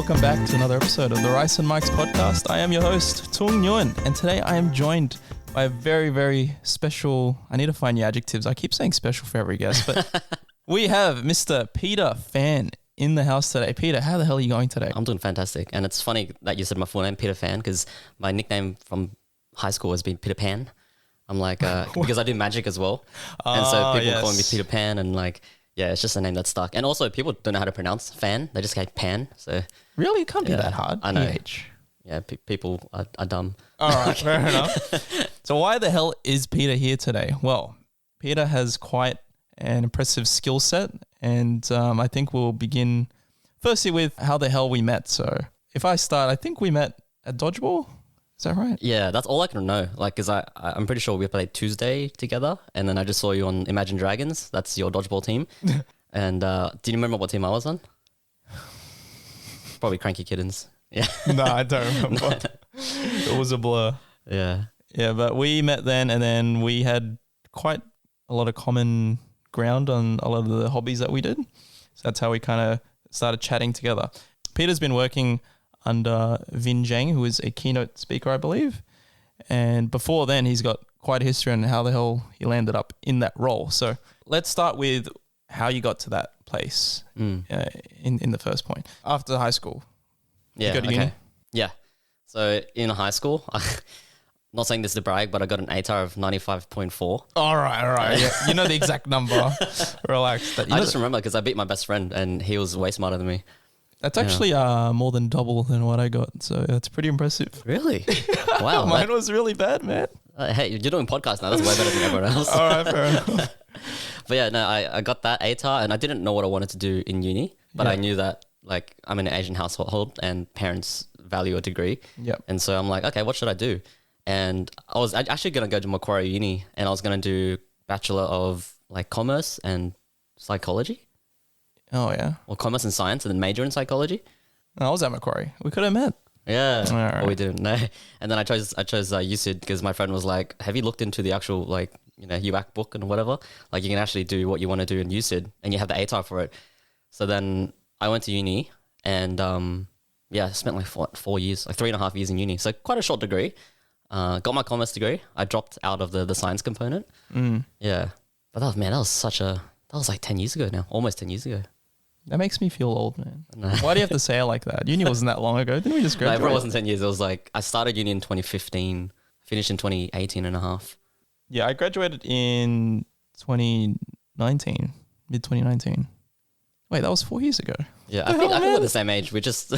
welcome back to another episode of the Rice and Mike's podcast. I am your host, Tung Nguyen, and today I am joined by a very, very special, I need to find your adjectives. I keep saying special for every guest, but we have Mr. Peter Phan in the house today. Peter, how the hell are you going today? I'm doing fantastic. And it's funny that you said my full name, Peter Phan, because my nickname from high school has been Peter Pan. I'm like, because I do magic as well. And so people call me Peter Pan and like, yeah, it's just a name that stuck. And also people don't know how to pronounce Fan. They just say Pan. So Really? It can't be that hard. I know. PH. Yeah, people are dumb. All right, fair enough. So why the hell is Peter here today? Well, Peter has quite an impressive skill set, and I think we'll begin firstly with how the hell we met. So if I start, I think we met at Dodgeball. Is that right? Yeah, that's all I can know. Like, because I'm pretty sure we played Tuesday together, and then I just saw you on Imagine Dragons. That's your dodgeball team. And do you remember what team I was on? Probably Cranky Kittens. Yeah. No, I don't remember. It was a blur. Yeah. Yeah, but we met then, and then we had quite a lot of common ground on a lot of the hobbies that we did. So that's how we kind of started chatting together. Peter's been working under Vinh, who is a keynote speaker, I believe. And before then, he's got quite a history on how the hell he landed up in that role. So let's start with how you got to that place in the first point. After high school. Yeah, you go to uni? Yeah. So in high school, not saying this to brag, but I got an ATAR of 95.4. All right. Yeah. You know the exact number. Relax. I just remember because I beat my best friend and he was way smarter than me. That's actually more than double than what I got. So that's pretty impressive. Really? Wow. Mine was really bad, man. Hey, you're doing podcasts now. That's way better than everyone else. All right, fair enough. But yeah, no, I got that ATAR and I didn't know what I wanted to do in uni, but I knew that like I'm in an Asian household and parents value a degree. Yep. And so I'm like, okay, what should I do? And I was actually going to go to Macquarie Uni and I was going to do Bachelor of like Commerce and Psychology. Oh, yeah. Or Commerce and Science and then major in Psychology. I was at Macquarie. We could have met. Yeah. All right. But we didn't. No. And then I chose UCID because my friend was like, have you looked into the actual like, UAC book and whatever? Like you can actually do what you want to do in UCID and you have the ATAR for it. So then I went to uni and I spent like 4 years, like 3.5 years in uni. So quite a short degree. Got my commerce degree. I dropped out of the science component. Yeah. But that was like 10 years ago now, almost 10 years ago. That makes me feel old, man. No. Why do you have to say it like that? Uni wasn't that long ago. Didn't we just graduate? No, it wasn't 10 years. It was like, I started uni in 2015, finished in 2018 and a half. Yeah, I graduated in 2019, mid-2019. Wait, that was 4 years ago. Yeah, I think we're the same age. We're just...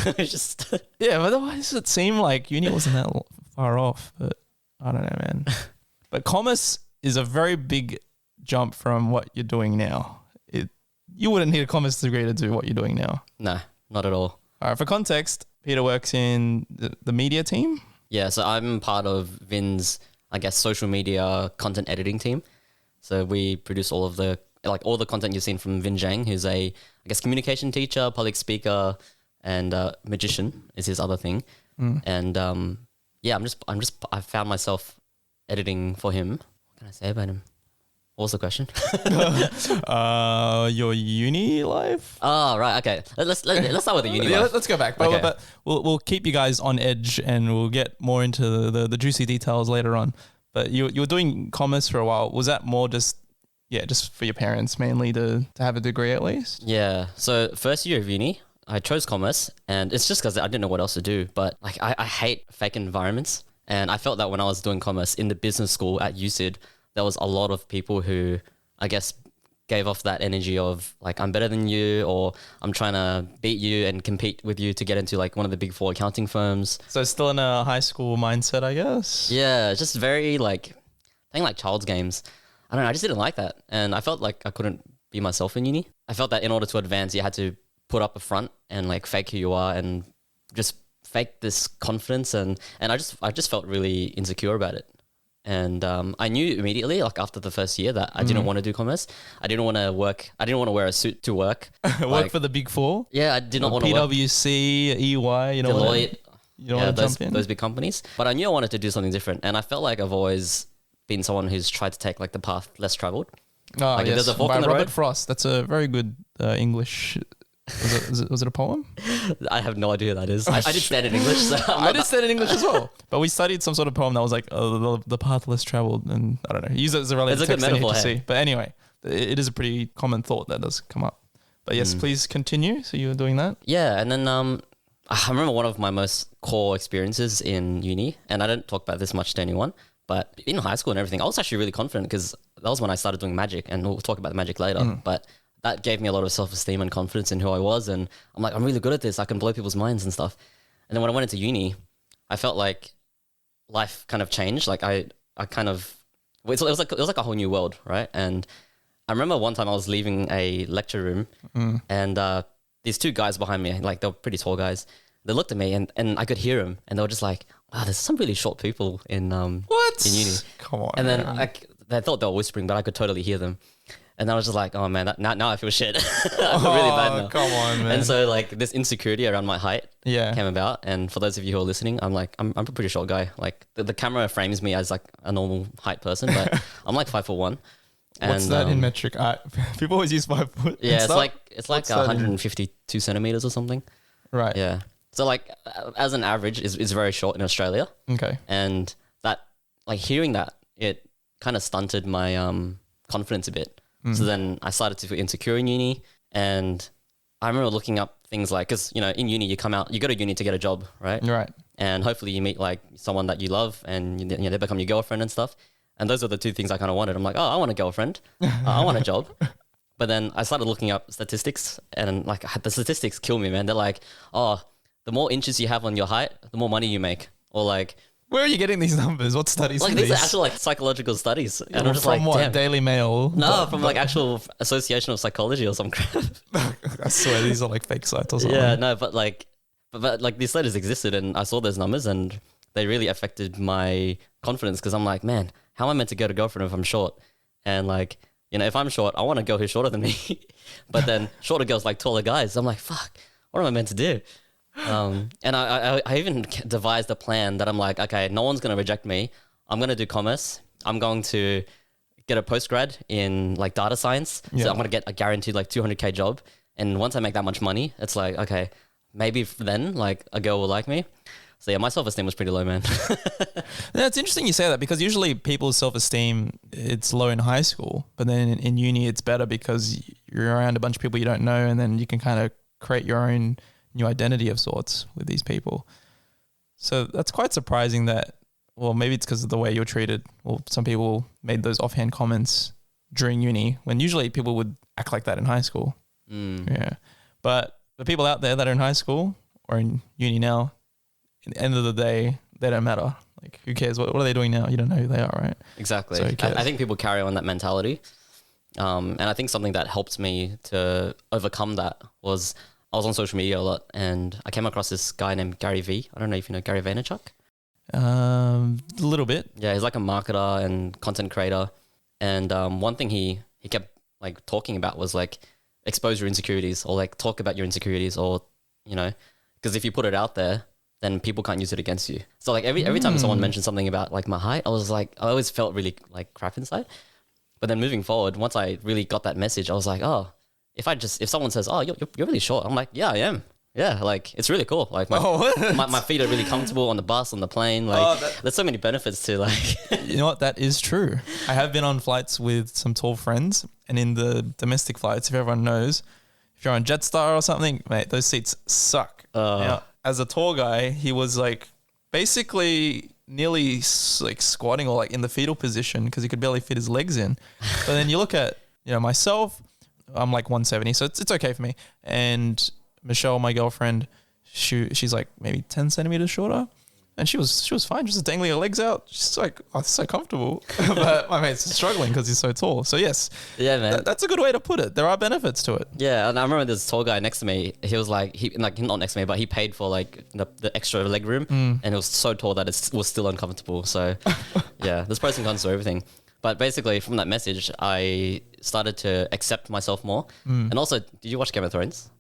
Yeah, but why does it seem like uni wasn't that far off? But I don't know, man. But commerce is a very big jump from what you're doing now. You wouldn't need a commerce degree to do what you're doing now. No, not at all. All right, for context, Peter works in the media team. Yeah, so I'm part of Vin's, I guess, social media content editing team. So we produce all the content you've seen from Vinh Giang, who's I guess, communication teacher, public speaker, and magician is his other thing. And I found myself editing for him. What can I say about him? What was the question? Your uni life? Oh, right. Okay. Let's start with the uni life. Let's go back. But we'll keep you guys on edge and we'll get more into the juicy details later on. But you were doing commerce for a while. Was that more just for your parents mainly to have a degree at least? Yeah. So first year of uni, I chose commerce and it's just because I didn't know what else to do. But like I hate fake environments. And I felt that when I was doing commerce in the business school at UCID, there was a lot of people who, I guess, gave off that energy of like, I'm better than you, or I'm trying to beat you and compete with you to get into like one of the big four accounting firms. So still in a high school mindset, I guess? Yeah, just very like, playing like child's games. I don't know, I just didn't like that. And I felt like I couldn't be myself in uni. I felt that in order to advance, you had to put up a front and like fake who you are and just fake this confidence. And I just felt really insecure about it. And I knew immediately, like after the first year, that I didn't want to do commerce. I didn't want to work. I didn't want to wear a suit to work. Work for the big four? Yeah, I did not want to work. PwC, EY, Deloitte. You don't want to jump in? Those big companies. But I knew I wanted to do something different. And I felt like I've always been someone who's tried to take like the path less traveled. Oh, like yes. There's a fork By in the Robert road. Frost. That's a very good English Was it a poem? I have no idea who that is. I did standard English. So I did standard English as well. But we studied some sort of poem that was like the path less traveled, and I don't know. Use it as a related It's a good text metaphor, to hey? see. But anyway, it is a pretty common thought that does come up. But yes, please continue. So you were doing that? Yeah, and then I remember one of my most core experiences in uni, and I don't talk about this much to anyone, but in high school and everything, I was actually really confident because that was when I started doing magic, and we'll talk about the magic later. But that gave me a lot of self-esteem and confidence in who I was, and I'm like, I'm really good at this. I can blow people's minds and stuff. And then when I went into uni, I felt like life kind of changed. Like it was like a whole new world, right? And I remember one time I was leaving a lecture room, and these two guys behind me, like they were pretty tall guys, they looked at me and I could hear them, and they were just like, wow, there's some really short people in uni. Come on. And then they thought they were whispering, but I could totally hear them. And I was just like, oh man, now I feel shit. I feel really bad now. Come on, man. And so like this insecurity around my height Yeah. came about. And for those of you who are listening, I'm a pretty short guy. Like the camera frames me as like a normal height person, but I'm like 5'1". What's that in metric? People always use 5 foot. Yeah, it's like 152 centimeters or something. Right. Yeah. So like as an average is very short in Australia. Okay. And that, like hearing that, it kind of stunted my confidence a bit. So then I started to feel insecure in uni, and I remember looking up things like, because in uni you go to uni to get a job, right? Right. And hopefully you meet like someone that you love, and they become your girlfriend and stuff. And those are the two things I kind of wanted. I'm like, oh, I want a girlfriend, I want a job. But then I started looking up statistics, and like the statistics kill me, man. They're like, oh, the more inches you have on your height, the more money you make, or like. Where are you getting these numbers? What studies? Like these are actual like psychological studies, and I'm just from like, what? damn. Daily Mail? No, from like actual Association of Psychology or some crap. I swear these are like fake sites or something. Yeah, no, but like these studies existed, and I saw those numbers, and they really affected my confidence because I'm like, man, how am I meant to get a girlfriend if I'm short? And like, if I'm short, I want a girl who's shorter than me. But then shorter girls like taller guys. I'm like, fuck, what am I meant to do? And I even devised a plan that I'm like, okay, no one's going to reject me. I'm going to do commerce. I'm going to get a postgrad in like data science. Yeah. So I'm going to get a guaranteed like 200K job. And once I make that much money, it's like, okay, maybe then like a girl will like me. So yeah, my self-esteem was pretty low, man. Yeah, it's interesting you say that because usually people's self-esteem, it's low in high school, but then in uni it's better because you're around a bunch of people you don't know, and then you can kind of create your own new identity of sorts with these people. So that's quite surprising that, well, maybe it's because of the way you're treated. Well, some people made those offhand comments during uni when usually people would act like that in high school. Yeah. But the people out there that are in high school or in uni now, at the end of the day, they don't matter. Like, who cares? What are they doing now? You don't know who they are, right? Exactly. So who cares? I think people carry on that mentality. And I think something that helped me to overcome that was I was on social media a lot, and I came across this guy named Gary V. I don't know if you know Gary Vaynerchuk. A little bit. Yeah, he's like a marketer and content creator. And one thing he kept like talking about was like expose your insecurities, or like talk about your insecurities, or because if you put it out there, then people can't use it against you. So like every time someone mentioned something about like my height, I was like, I always felt really like crap inside. But then moving forward, once I really got that message, I was like, oh, if someone says, oh, you're really short, I'm like, yeah, I am. Yeah, like it's really cool. Like my feet are really comfortable on the bus, on the plane. Like there's so many benefits to like. You know what? That is true. I have been on flights with some tall friends, and in the domestic flights, if everyone knows, if you're on Jetstar or something, mate, those seats suck. Now, as a tall guy, he was like basically nearly like squatting or like in the fetal position because he could barely fit his legs in. But then you look at myself, I'm like 170, so it's okay for me. And Michelle, my girlfriend, she's like maybe 10 centimeters shorter, and she was fine, just dangling her legs out. She's like, oh, it's so comfortable. But my mate's struggling because he's so tall. So yes, yeah, man, that's a good way to put it. There are benefits to it. Yeah, and I remember this tall guy next to me. He was like, not next to me, but he paid for like the extra leg room, and it was so tall that it was still uncomfortable. So yeah, there's pros and cons to everything. But basically, from that message, I started to accept myself more. And also, did you watch Game of Thrones?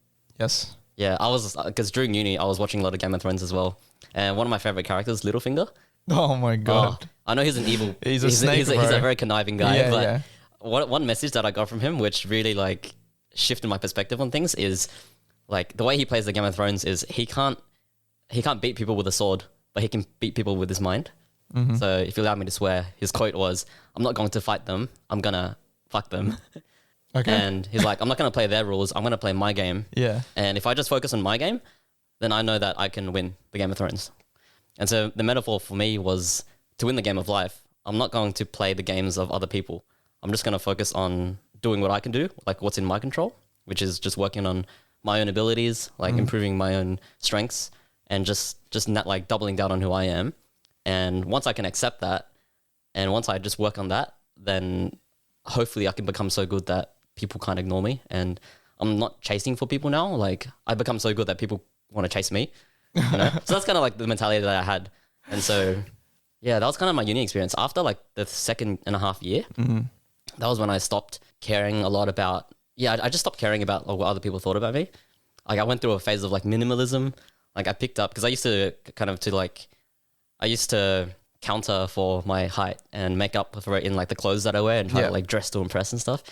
Yes. Yeah, I was, because during uni, I was watching a lot of Game of Thrones as well. And one of my favorite characters, Littlefinger. Oh my God. I know he's an evil. He's a snake, he's a very conniving guy. Yeah, but yeah. one message that I got from him, which really like shifted my perspective on things, is like the way he plays the Game of Thrones is he can't beat people with a sword, but he can beat people with his mind. So if you allow me to swear, his quote was, "I'm not going to fight them. I'm gonna fuck them." Okay. And he's like, "I'm not gonna play their rules. I'm gonna play my game. Yeah. And if I just focus on my game, then I know that I can win the Game of Thrones." And so the metaphor for me was to win the game of life. I'm not going to play the games of other people. I'm just going to focus on doing what I can do, like what's in my control, which is just working on my own abilities, like improving my own strengths, and just not like doubling down on who I am. And once I can accept that, and once I just work on that, then hopefully I can become so good that people can't ignore me. And I'm not chasing for people now. Like I become so good that people want to chase me. You know? So that's kind of like the mentality that I had. And so, yeah, that was kind of my uni experience. After like the 2.5 year, that was when I stopped caring a lot about, I just stopped caring about like, what other people thought about me. Like I went through a phase of like minimalism. Like I picked up, because I used to counter for my height and make up for it in like the clothes that I wear and try to like dress to impress and stuff.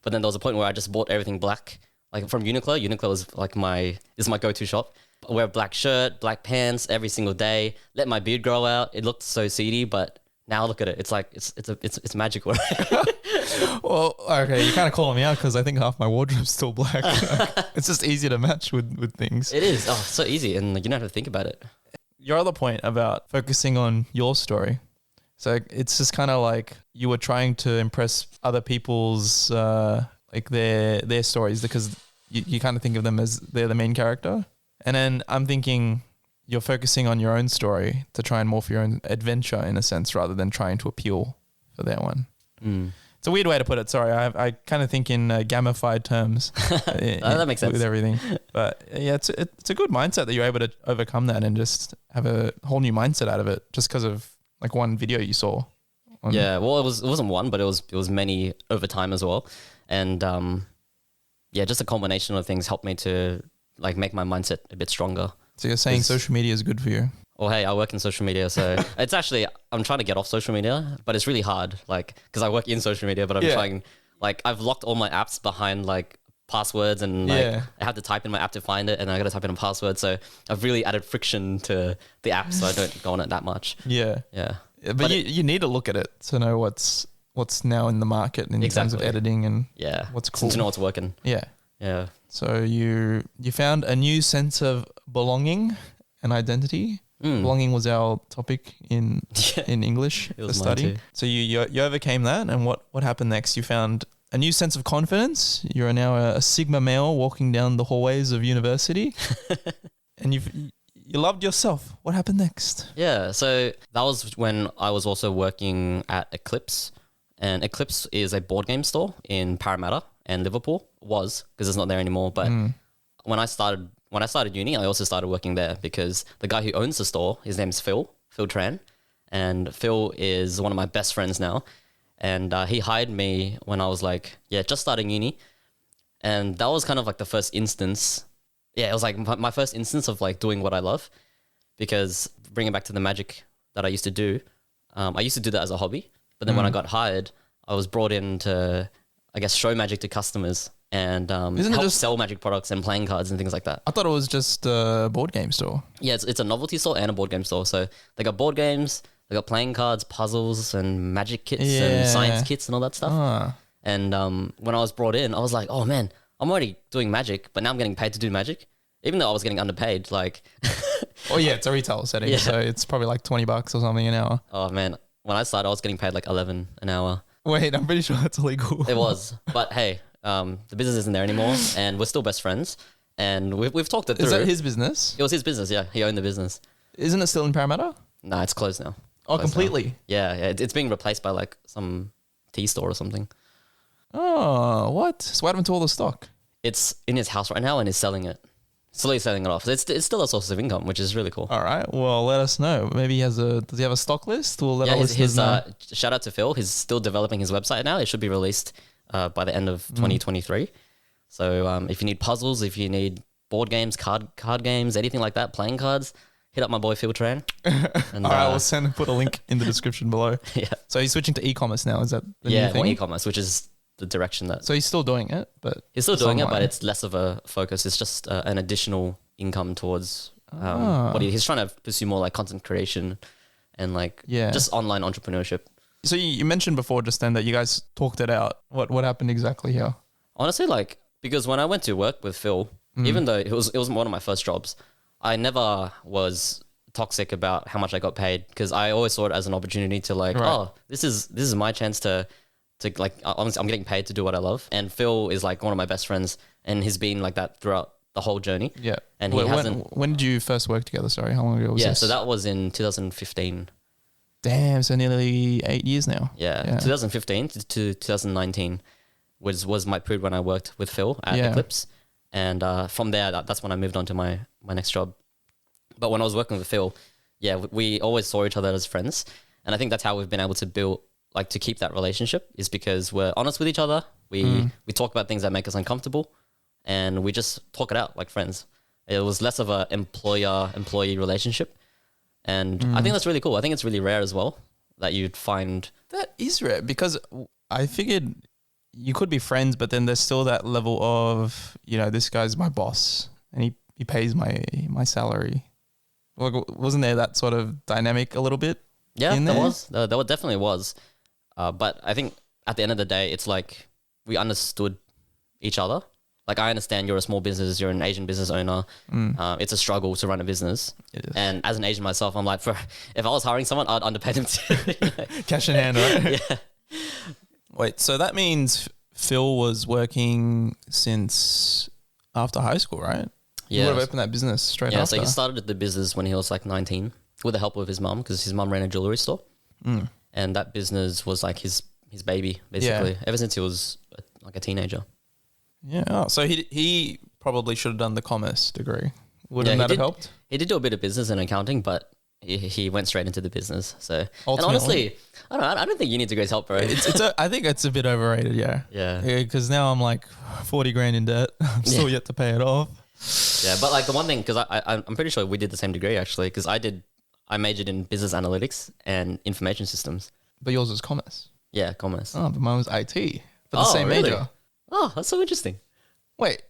But then there was a point where I just bought everything black, like from Uniqlo. Uniqlo is like my go-to shop. I wear a black shirt, black pants every single day. Let my beard grow out. It looked so seedy, but now look at it. It's like it's magical. Well, okay, you're kind of calling me out because I think half my wardrobe's still black. It's just easier to match with things. It is. Oh, so easy, and like, you don't have to think about it. Your other point about focusing on your story. So it's just kind of like you were trying to impress other people's like their stories because you kind of think of them as they're the main character. And then I'm thinking you're focusing on your own story to try and morph your own adventure in a sense rather than trying to appeal for their one. It's a weird way to put it. Sorry, I kind of think in gamified terms. That makes sense. With everything. But yeah, it's a good mindset that you're able to overcome that and just have a whole new mindset out of it just because of like one video you saw. Yeah, well, it wasn't one, but it was many over time as well. And just a combination of things helped me to like make my mindset a bit stronger. So you're saying social media is good for you? Well, hey, I work in social media, so it's actually, I'm trying to get off social media, but it's really hard, like, because I work in social media, but I'm trying, like, I've locked all my apps behind, like, passwords, and, like, I have to type in my app to find it, and I got to type in a password, so I've really added friction to the app, so I don't go on it that much. Yeah. But you need to look at it to know what's now in the market in terms of editing and what's cool. To know what's working. Yeah. So you found a new sense of belonging and identity. Belonging was our topic in English, the study. So you overcame that, and what happened next? You found a new sense of confidence. You are now a Sigma male walking down the hallways of university, and you loved yourself. What happened next? Yeah, so that was when I was also working at Eclipse, and Eclipse is a board game store in Parramatta and Liverpool. Was, because it's not there anymore, but when I started uni, I also started working there because the guy who owns the store, his name's Phil Tran, and Phil is one of my best friends now. And he hired me when I was like, just starting uni. And that was kind of like the first instance. Yeah, it was like my first instance of like doing what I love, because bringing it back to the magic that I used to do, I used to do that as a hobby. But then when I got hired, I was brought in to, I guess, show magic to customers and help sell magic products and playing cards and things like that. I thought it was just a board game store. Yeah, it's a novelty store and a board game store. So they got board games, they got playing cards, puzzles, and magic kits and science kits and all that stuff. And when I was brought in, I was like, oh man, I'm already doing magic, but now I'm getting paid to do magic, even though I was getting underpaid. Like, oh yeah, it's a retail setting, so it's probably like $20 or something an hour. Oh man, when I started, I was getting paid like 11 an hour. Wait, I'm pretty sure that's illegal. It was, but hey. The business isn't there anymore, and we're still best friends. And we've talked it through. Is that his business? It was his business, yeah. He owned the business. Isn't it still in Parramatta? No, it's closed now. Oh, completely? Now. Yeah. It's being replaced by like some tea store or something. Oh, what? So what happened to all the stock? It's in his house right now, and he's selling it. Slowly selling it off. It's still a source of income, which is really cool. All right. Well, let us know. Maybe does he have a stock list? We'll let our listeners know. Shout out to Phil. He's still developing his website now. It should be released by the end of 2023. So if you need puzzles, if you need board games, card games, anything like that, playing cards, hit up my boy Phil Tran. And, all right, we'll put a link in the description below. Yeah. So he's switching to e-commerce now. Is that the new thing? More e-commerce, which is the direction that. So he's still doing it, but He's still doing it, but online. it's less of a focus. It's just an additional income towards what he's trying to pursue more like content creation and like just online entrepreneurship. So you mentioned before just then that you guys talked it out. What happened exactly here? Honestly, like, because when I went to work with Phil, even though it was one of my first jobs, I never was toxic about how much I got paid, because I always saw it as an opportunity to like, this is my chance to like, I'm getting paid to do what I love. And Phil is like one of my best friends, and he's been like that throughout the whole journey. Yeah. And he hasn't. When did you first work together? Sorry, how long ago was this? So that was in 2015. Damn, so nearly 8 years now. Yeah. 2015 to 2019 was my period when I worked with Phil at Eclipse. And from there, that's when I moved on to my next job. But when I was working with Phil, we always saw each other as friends. And I think that's how we've been able to build, like, to keep that relationship, is because we're honest with each other. We talk about things that make us uncomfortable, and we just talk it out like friends. It was less of a employer-employee relationship. And I think that's really cool. I think it's really rare as well that you'd find. That is rare, because I figured you could be friends, but then there's still that level of, this guy's my boss and he pays my salary. Like, wasn't there that sort of dynamic a little bit? Yeah, there was. There definitely was. But I think at the end of the day, it's like we understood each other. Like, I understand you're a small business, you're an Asian business owner. It's a struggle to run a business. It is. And as an Asian myself, I'm like, if I was hiring someone, I'd underpay them too. Cash in hand, right? Yeah. Wait, so that means Phil was working since after high school, right? Yeah. He would have opened that business straight after. Yeah, so he started the business when he was like 19 with the help of his mum, because his mum ran a jewelry store. And that business was like his baby, basically, ever since he was like a teenager. Yeah. Oh, so he probably should have done the commerce degree. Wouldn't that have helped? He did do a bit of business and accounting, but he went straight into the business. So, ultimately, and honestly, I don't think uni degree's help, bro. I think it's a bit overrated. Yeah. Yeah. Because now I'm like 40 grand in debt. I'm still yet to pay it off. Yeah, but like the one thing, because I'm pretty sure we did the same degree actually, because I majored in business analytics and information systems. But yours was commerce. Yeah, commerce. Oh, but mine was IT. But the same really? major. Oh, that's so interesting. Wait,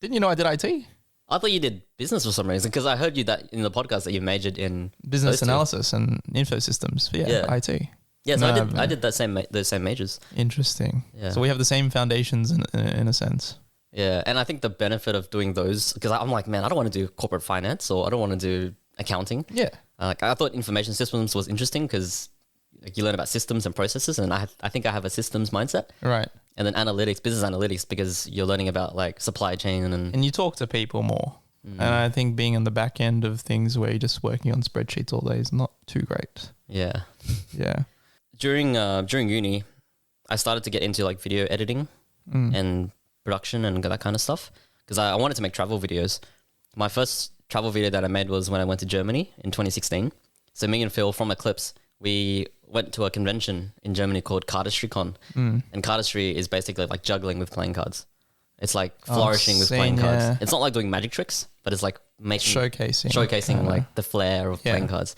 didn't you know I did IT? I thought you did business for some reason, because I heard you that in the podcast that you majored in business analysis and info systems. Yeah, IT. Yeah, so I did those same majors. Interesting. Yeah. So we have the same foundations in a sense. Yeah, and I think the benefit of doing those, because I'm like, man, I don't want to do corporate finance, or I don't want to do accounting. Yeah. Like, I thought information systems was interesting because like, you learn about systems and processes, and I think I have a systems mindset. Right. And then business analytics, because you're learning about like supply chain and you talk to people more. And I think being on the back end of things where you're just working on spreadsheets all day is not too great. Yeah. Yeah. During uni, I started to get into like video editing and production and that kind of stuff, because I wanted to make travel videos. My first travel video that I made was when I went to Germany in 2016. So me and Phil from Eclipse, we went to a convention in Germany called CardistryCon. And cardistry is basically like juggling with playing cards. It's like flourishing with playing cards. It's not like doing magic tricks, but it's like showcasing like the flair of playing cards.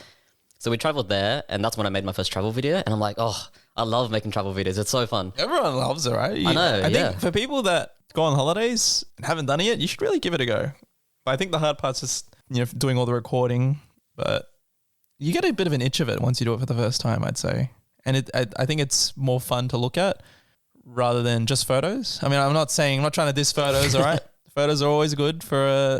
So we traveled there, and that's when I made my first travel video. And I'm like, oh, I love making travel videos. It's so fun. Everyone loves it, right? I know. I think for people that go on holidays and haven't done it yet, you should really give it a go. But I think the hard part's just doing all the recording, but you get a bit of an itch of it once you do it for the first time, I'd say. And I think it's more fun to look at rather than just photos. I mean, I'm not trying to diss photos, all right? Photos are always good for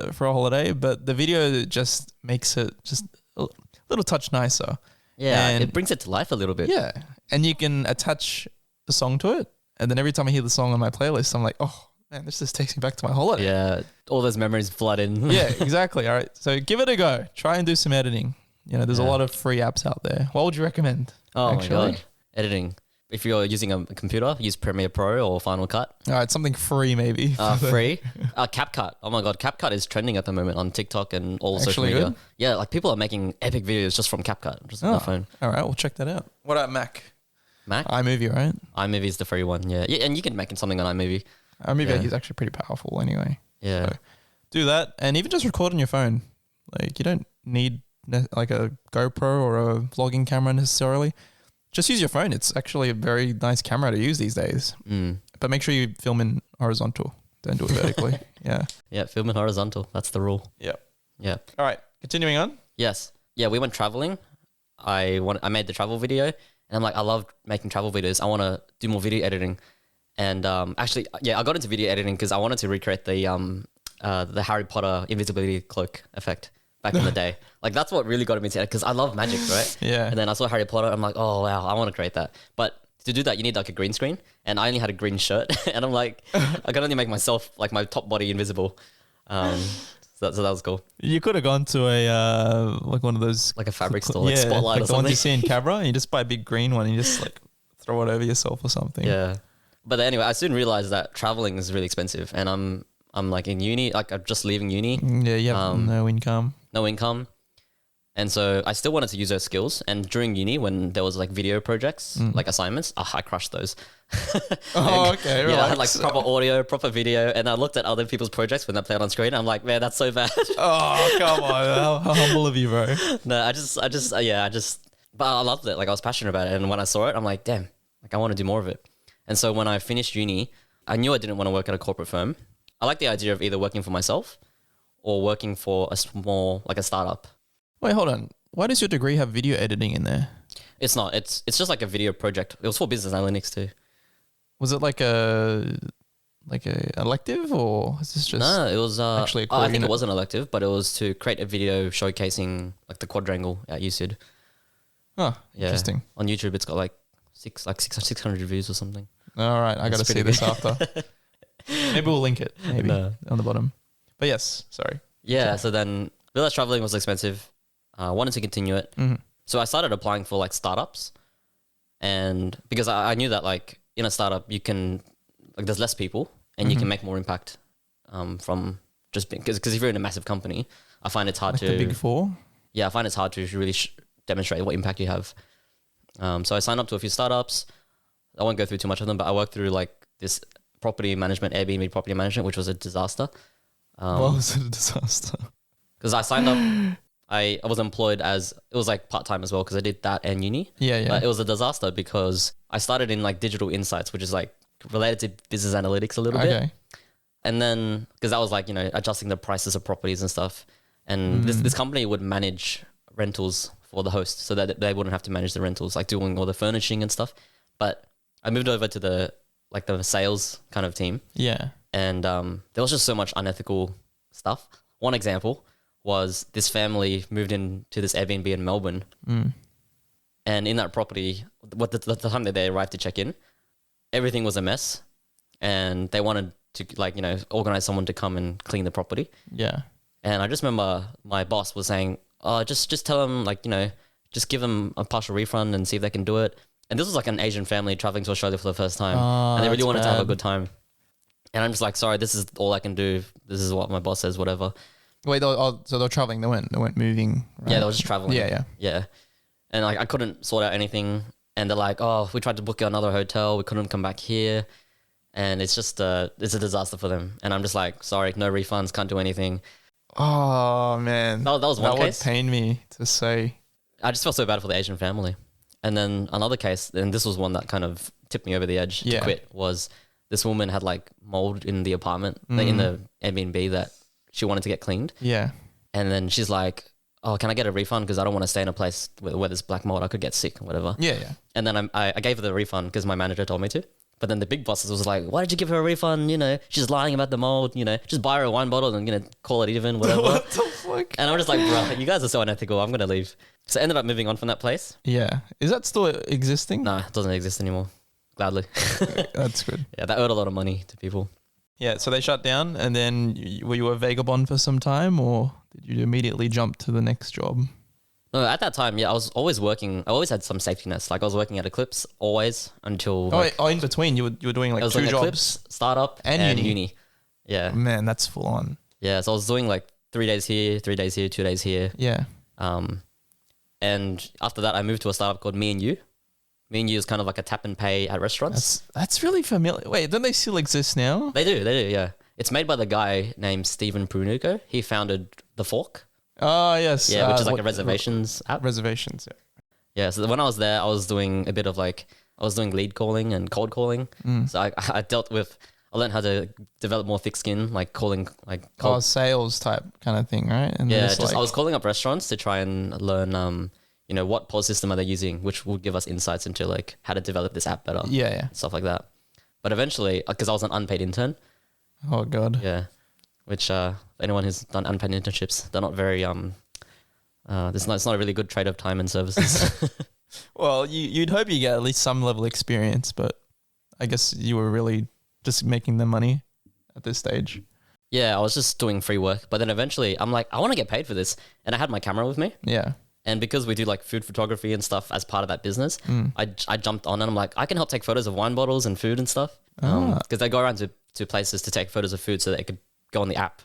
a holiday, but the video just makes it just a little touch nicer. Yeah, and it brings it to life a little bit. Yeah, and you can attach a song to it, and then every time I hear the song on my playlist, I'm like, oh man, this just takes me back to my holiday. Yeah, all those memories flood in. Yeah, exactly. All right, so give it a go. Try and do some editing. There's a lot of free apps out there. What would you recommend? Oh my God, editing. If you're using a computer, use Premiere Pro or Final Cut. All right, something free maybe. Free. CapCut. Oh my God, CapCut is trending at the moment on TikTok and all social media. Good? Yeah, like people are making epic videos just from CapCut, just on their phone. All right, we'll check that out. What about Mac? Mac? iMovie, right? iMovie is the free one, yeah. And you can make something on iMovie. iMovie is actually pretty powerful anyway. Yeah. So do that, and even just record on your phone. Like, you don't need like a GoPro or a vlogging camera necessarily. Just use your phone. It's actually a very nice camera to use these days. But make sure you film in horizontal. Don't do it vertically. Yeah. Yeah, film in horizontal. That's the rule. Yeah. Yeah. All right. Continuing on. Yes. Yeah, we went traveling. I made the travel video, and I'm like, I love making travel videos. I want to do more video editing. And actually, yeah, I got into video editing because I wanted to recreate the Harry Potter invisibility cloak effect back in the day. Like, that's what really got me to it, because I love magic, right? Yeah. And then I saw Harry Potter. I'm like, oh, wow, I want to create that. But to do that, you need like a green screen. And I only had a green shirt. And I'm like, I can only make myself, like my top body invisible. So that was cool. You could have gone to a like one of those like a fabric store, like Spotlight like or the ones something. you see in Cabra, and you just buy a big green one and you just like throw it over yourself or something. Yeah. But anyway, I soon realized that traveling is really expensive, and I'm like in uni, like I'm just leaving uni, Yeah, you have no income. no income. And so I still wanted to use those skills. And during uni, when there was like video projects, like assignments, I crushed those. Oh, okay. Yeah, I had relax. like proper audio, proper video, and I looked at other people's projects when they played on screen. I'm like, man, that's so bad. Oh, come on. How humble of you, bro. No, I just, but I loved it. Like I was passionate about it. And when I saw it, I'm like, damn, like I want to do more of it. And so when I finished uni, I knew I didn't want to work at a corporate firm. I like the idea of either working for myself or working for a small, like a startup. Wait, hold on. Why does your degree have video editing in there? It's not. It's just like a video project. It was for business analytics too. Was it like a elective, or is this just No, it was actually a core I think unit? it was an elective, but it was to create a video showcasing like the quadrangle at UCID. Oh, Yeah. interesting. On YouTube, it's got like 600 views or something. All right, I got to That's see pretty this good. after. Maybe we'll link it. Maybe No. on the bottom. But yes, sorry. Yeah. So then realized traveling was expensive. I wanted to continue it. Mm-hmm. So I started applying for like startups, and because I knew that like in a startup you can like there's less people and you can make more impact from just because if you're in a massive company, I find it's hard Like to the Big Four. yeah I find it's hard to really demonstrate what impact you have. So I signed up to a few startups. I won't go through too much of them, but I worked through like this property management, Airbnb property management, which was a disaster. Why was it a disaster? Because I signed up. I was employed as, it was like part-time as well because I did that and uni. Yeah. But it was a disaster because I started in like digital insights, which is like related to business analytics a little bit. Okay. And then, because that was like, adjusting the prices of properties and stuff. And this company would manage rentals for the host so that they wouldn't have to manage the rentals, like doing all the furnishing and stuff. But I moved over to the sales kind of team. Yeah. And there was just so much unethical stuff. One example was this family moved into this Airbnb in Melbourne. And in that property, the time that they arrived to check in, everything was a mess. And they wanted to organize someone to come and clean the property. Yeah. And I just remember my boss was saying, oh, just tell them just give them a partial refund and see if they can do it. And this was like an Asian family traveling to Australia for the first time. And they really that's wanted to have a bad. good time. And I'm just like, sorry, this is all I can do. This is what my boss says, whatever. Wait, so they were traveling. They weren't moving. Right? Yeah, they were just traveling. Yeah. And I couldn't sort out anything. And they're like, oh, we tried to book another hotel. We couldn't come back here. And it's just, it's a disaster for them. And I'm just like, sorry, no refunds, can't do anything. Oh man, That was one case. That would pain me to say. I just felt so bad for the Asian family. And then another case, and this was one that kind of tipped me over the edge to quit, was this woman had like mold in the apartment, like in the Airbnb that she wanted to get cleaned. Yeah. And then she's like, oh, can I get a refund? Because I don't want to stay in a place where there's black mold. I could get sick or whatever. Yeah. And then I gave her the refund because my manager told me to. But then the big bosses was like, why did you give her a refund? She's lying about the mold, just buy her a wine bottle and, call it even, whatever. What the fuck? And I'm just like, bro, you guys are so unethical. I'm going to leave. So I ended up moving on from that place. Yeah. Is that still existing? No, it doesn't exist anymore. Gladly. That's good. Yeah, that owed a lot of money to people. Yeah, so they shut down, and then were you a vagabond for some time, or did you immediately jump to the next job? No, at that time, I was always working. I always had some safety nets. Like I was working at Eclipse always until. In between, you were doing it was two like jobs. Eclipse, startup, And uni. Yeah. Man, that's full on. Yeah, so I was doing like 3 days here, 3 days here, 2 days here. Yeah. And after that, I moved to a startup called Me and You. Me and You is kind of like a tap and pay at restaurants. That's really familiar. Wait, don't they still exist now? They do, yeah. It's made by the guy named Stephen Prunuko. He founded The Fork. Oh, yes. Yeah, which is like a reservations app. Reservations, yeah. Yeah, so when I was there, I was doing a bit of like I was doing lead calling and cold calling. So I learned how to develop more thick skin, like calling, like cold. Sales type kind of thing, right? And Yeah, I was calling up restaurants to try and learn, what POS system are they using, which will give us insights into like how to develop this app better. Yeah. Stuff like that. But eventually, because I was an unpaid intern. Oh God. Yeah. Which anyone who's done unpaid internships, they're not very it's not a really good trade of time and services. Well, you'd hope you get at least some level of experience, but I guess you were really just making them money at this stage. Yeah, I was just doing free work, but then eventually I'm like, I want to get paid for this, and I had my camera with me. Yeah. And because we do like food photography and stuff as part of that business, I jumped on and I'm like, I can help take photos of wine bottles and food and stuff. Because they go around to places to take photos of food so they could go on the app.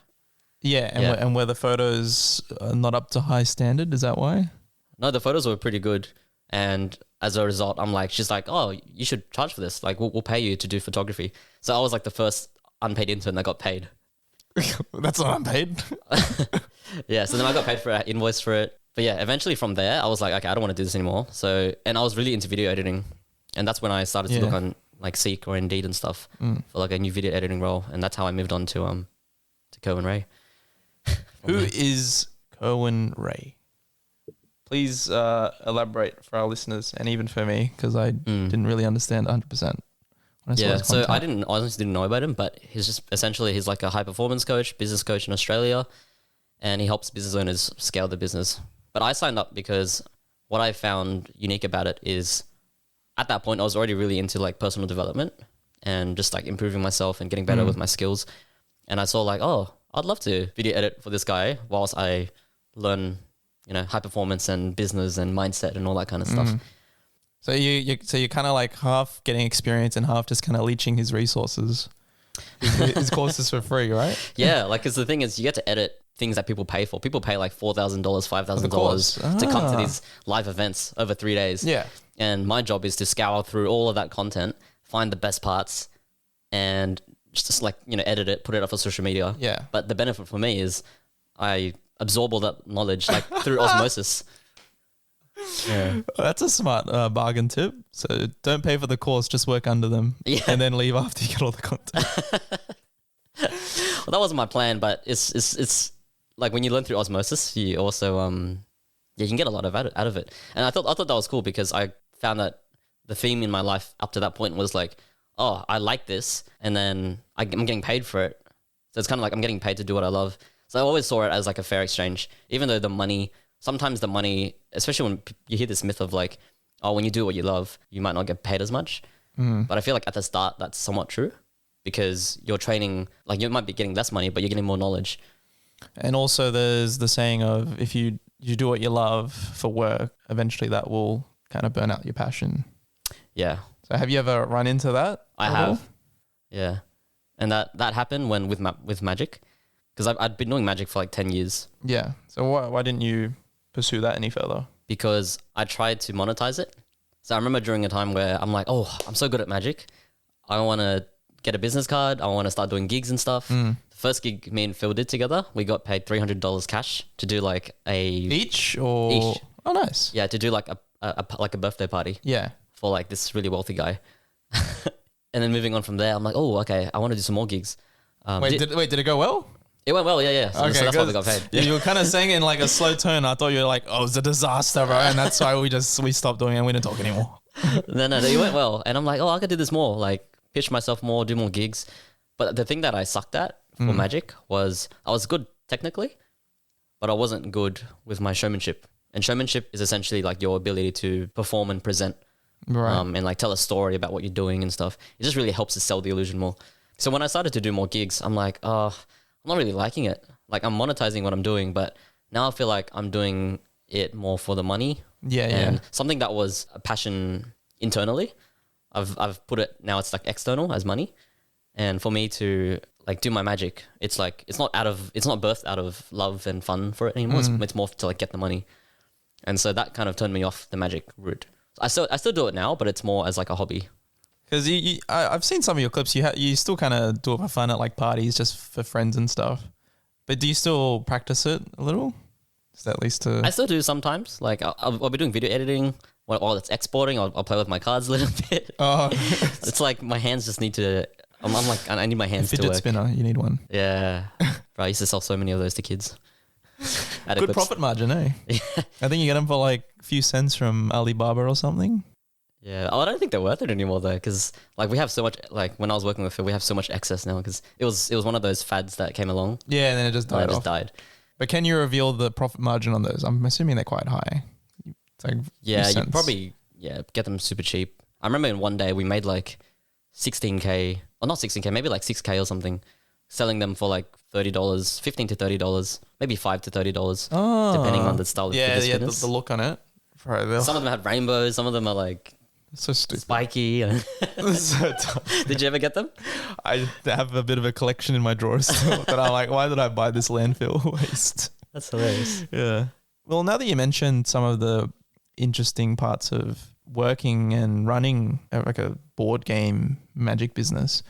Yeah, and where the photos are not up to high standard, is that why? No, the photos were pretty good. And as a result, she's like, oh, you should charge for this. Like, we'll pay you to do photography. So I was like the first unpaid intern that got paid. That's not unpaid. Yeah, so then I got paid for it, invoice for it. But yeah, eventually from there, I was like, okay, I don't want to do this anymore. And I was really into video editing. And that's when I started to look on like Seek or Indeed and stuff for like a new video editing role. And that's how I moved on to Kerwin Ray. Who is Kerwin Ray? Please elaborate for our listeners and even for me, because I didn't really understand 100%. Yeah, so I honestly didn't know about him, but he's like a high performance coach, business coach in Australia, and he helps business owners scale their business. But I signed up because what I found unique about it is at that point I was already really into like personal development and just like improving myself and getting better with my skills. And I saw like, oh, I'd love to video edit for this guy whilst I learn, high performance and business and mindset and all that kind of stuff. So you're kind of like half getting experience and half just kind of leeching his resources, his courses for free, right? Yeah, like because the thing is, you get to edit things that people pay for. People pay like $4,000, $5,000 to come to these live events over 3 days. Yeah, and my job is to scour through all of that content, find the best parts, and just like edit it, put it up for social media. Yeah. But the benefit for me is I absorb all that knowledge like through osmosis. Yeah. That's a smart bargain tip. So don't pay for the course, just work under them, and then leave after you get all the content. Well, that wasn't my plan, but it's like when you learn through osmosis, you also you can get a lot out of it. And I thought that was cool because I found that the theme in my life up to that point was like, oh, I like this, and then I'm getting paid for it. So it's kind of like I'm getting paid to do what I love. So I always saw it as like a fair exchange, even though sometimes the money, especially when you hear this myth of like, oh, when you do what you love, you might not get paid as much. But I feel like at the start, that's somewhat true because you're training, like you might be getting less money, but you're getting more knowledge. And also there's the saying of if you do what you love for work, eventually that will kind of burn out your passion. Yeah. So have you ever run into that? I have. Yeah. And that happened with magic because I'd been doing magic for like 10 years. Yeah. So why didn't you pursue that any further? Because I tried to monetize it. So I remember during a time where I'm like, oh, I'm so good at magic. I want to get a business card. I want to start doing gigs and stuff. The first gig me and Phil did together, we got paid $300 cash to do like Each? Oh, nice. Yeah, to do like a birthday party. Yeah. For like this really wealthy guy. And then moving on from there, I'm like, oh, okay, I want to do some more gigs. Did it go well? It went well, yeah. So that's why we got paid. Yeah, you were kind of saying it in like a slow tone. I thought you were like, oh, it's a disaster, bro. And that's why we stopped doing it and we didn't talk anymore. No, it went well. And I'm like, oh, I could do this more, like pitch myself more, do more gigs. But the thing that I sucked at for magic was I was good technically, but I wasn't good with my showmanship. And showmanship is essentially like your ability to perform and present. Right. And like tell a story about what you're doing and stuff. It just really helps to sell the illusion more. So when I started to do more gigs, I'm like, oh, I'm not really liking it. Like I'm monetizing what I'm doing, but now I feel like I'm doing it more for the money. And something that was a passion internally, I've put it now. It's like external as money, and for me to like do my magic, it's like it's not birthed out of love and fun for it anymore. It's more to like get the money, and so that kind of turned me off the magic route. I still do it now, but it's more as like a hobby. Because I've seen some of your clips. You still kind of do it for fun at like parties, just for friends and stuff. But do you still practice it a little? Is that at least I still do sometimes. Like I'll be doing video editing, while it's exporting, I'll play with my cards a little bit. Oh, It's like my hands just need to. I'm like I need my hands to fidget work. spinner. You need one. Yeah, bro, I used to sell so many of those to kids. At Good Eclipse. profit margin, eh? I think you get them for like a few cents from Alibaba or something. Yeah, I don't think they're worth it anymore though, because like we have so much. Like when I was working with it, we have so much excess now because it was one of those fads that came along. Yeah, and then it just And died it off. just died. But can you reveal the profit margin on those? I'm assuming they're quite high. It's like Yeah, few you cents. probably get them super cheap. I remember in one day we made like 16K, or not 16K, maybe like 6K or something, selling them for like $30, $15 to $30, maybe $5 to $30, depending on the style of yeah, fidget yeah, spinners. the look on it. Bro, Some of them had rainbows, some of them are like so stupid. spiky. So dumb. Did you ever get them? I have a bit of a collection in my drawer still that I'm like, why did I buy this landfill waste? That's hilarious. Yeah. Well, now that you mentioned some of the interesting parts of working and running like a board game magic business,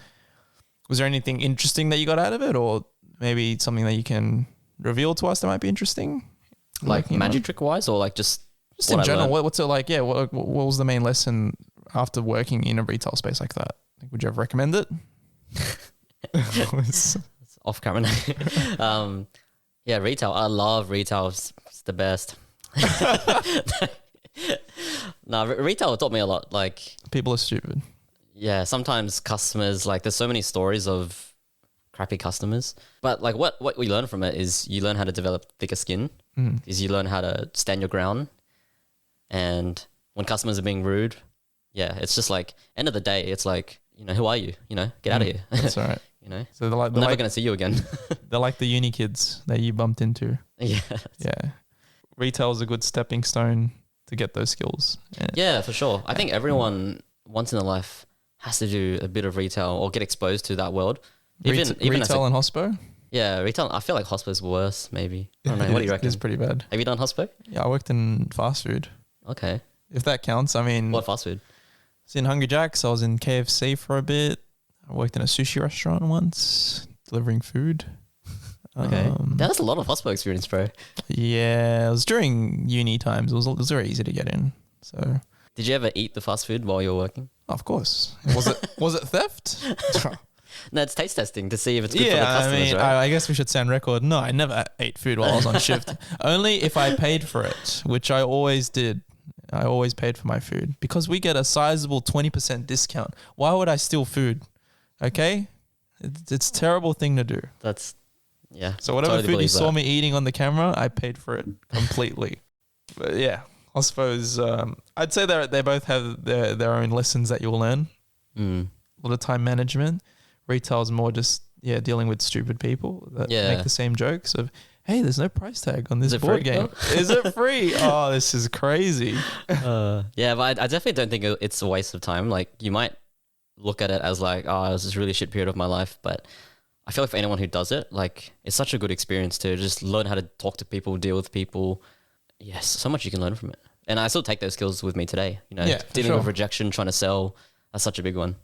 was there anything interesting that you got out of it, or maybe something that you can reveal to us that might be interesting? Like you magic know, trick wise, or like just in I general, learned? what's it like? Yeah, what was the main lesson after working in a retail space like that? Like, would you ever recommend it? It's off camera now. Yeah, retail. I love retail. It's the best. No, retail taught me a lot. Like, People are stupid. yeah, sometimes customers, like, there's so many stories of crappy customers. But, like, what we learn from it is you learn how to develop thicker skin, is you learn how to stand your ground. And when customers are being rude, yeah, it's just like, end of the day, it's like, you know, who are you? You know, get out of here. That's all right. You know, So they're I'm never going to see you again. they're like the uni kids that you bumped into. Yeah. Yeah. Retail is a good stepping stone to get those skills. Yeah, for sure. I think everyone once in their life has to do a bit of retail or get exposed to that world. Even as Retail and hospo? yeah, retail. I feel like hospo's worse. Maybe I don't know. What do you reckon? It's pretty bad. Have you done hospo? Yeah, I worked in fast food. Okay. If that counts, I mean, What fast food? I was in Hungry Jack's. I was in KFC for a bit. I worked in a sushi restaurant once, delivering food. Okay, that's a lot of hospo experience, bro. Yeah, it was during uni times. It was very easy to get in. So, Did you ever eat the fast food while you were working? of course, was it theft? No, it's taste testing to see if it's good for the Yeah, customers, I mean, right? I guess we should sound record. No, I never ate food while I was on shift. Only if I paid for it, which I always did. I always paid for my food because we get a sizable 20% discount. Why would I steal food? Okay, it's a terrible thing to do. That's yeah. So whatever totally food you believe saw that. me eating on the camera, I paid for it completely. But yeah, I suppose I'd say they both have their own lessons that you'll learn. Mm. A lot of time management. Retail is more just dealing with stupid people that make the same jokes of, hey, there's no price tag on this it board free? game. Is it free? Oh, this is crazy. Yeah, but I definitely don't think it's a waste of time. Like, you might look at it as like, oh, it was this really shit period of my life, but I feel like for anyone who does it, like, it's such a good experience to just learn how to talk to people, deal with people. Yes, so much you can learn from it. And I still take those skills with me today. You know, Yeah, for dealing sure. with rejection, trying to sell, that's such a big one.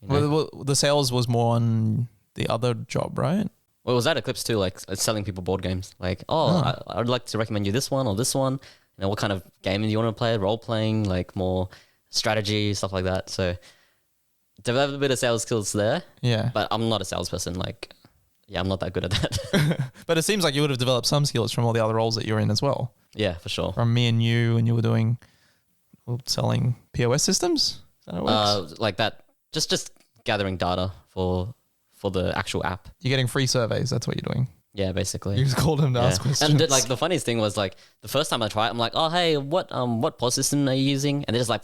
You know? Well, the sales was more on the other job, right? Well, it was at Eclipse too, like selling people board games. Like, I would like to recommend you this one or this one. You know, what kind of game do you want to play? Role playing, like more strategy, stuff like that. So develop a bit of sales skills there. Yeah. But I'm not a salesperson. Like, yeah, I'm not that good at that. But it seems like you would have developed some skills from all the other roles that you're in as well. Yeah, for sure. From me and you, and you were doing selling POS systems. Is that how it works? Like that, just gathering data for the actual app. You're getting free surveys. That's what you're doing. Yeah, basically. You just called them to ask questions. And like the funniest thing was like the first time I tried it, I'm like, oh hey, what POS system are you using? And they're just like,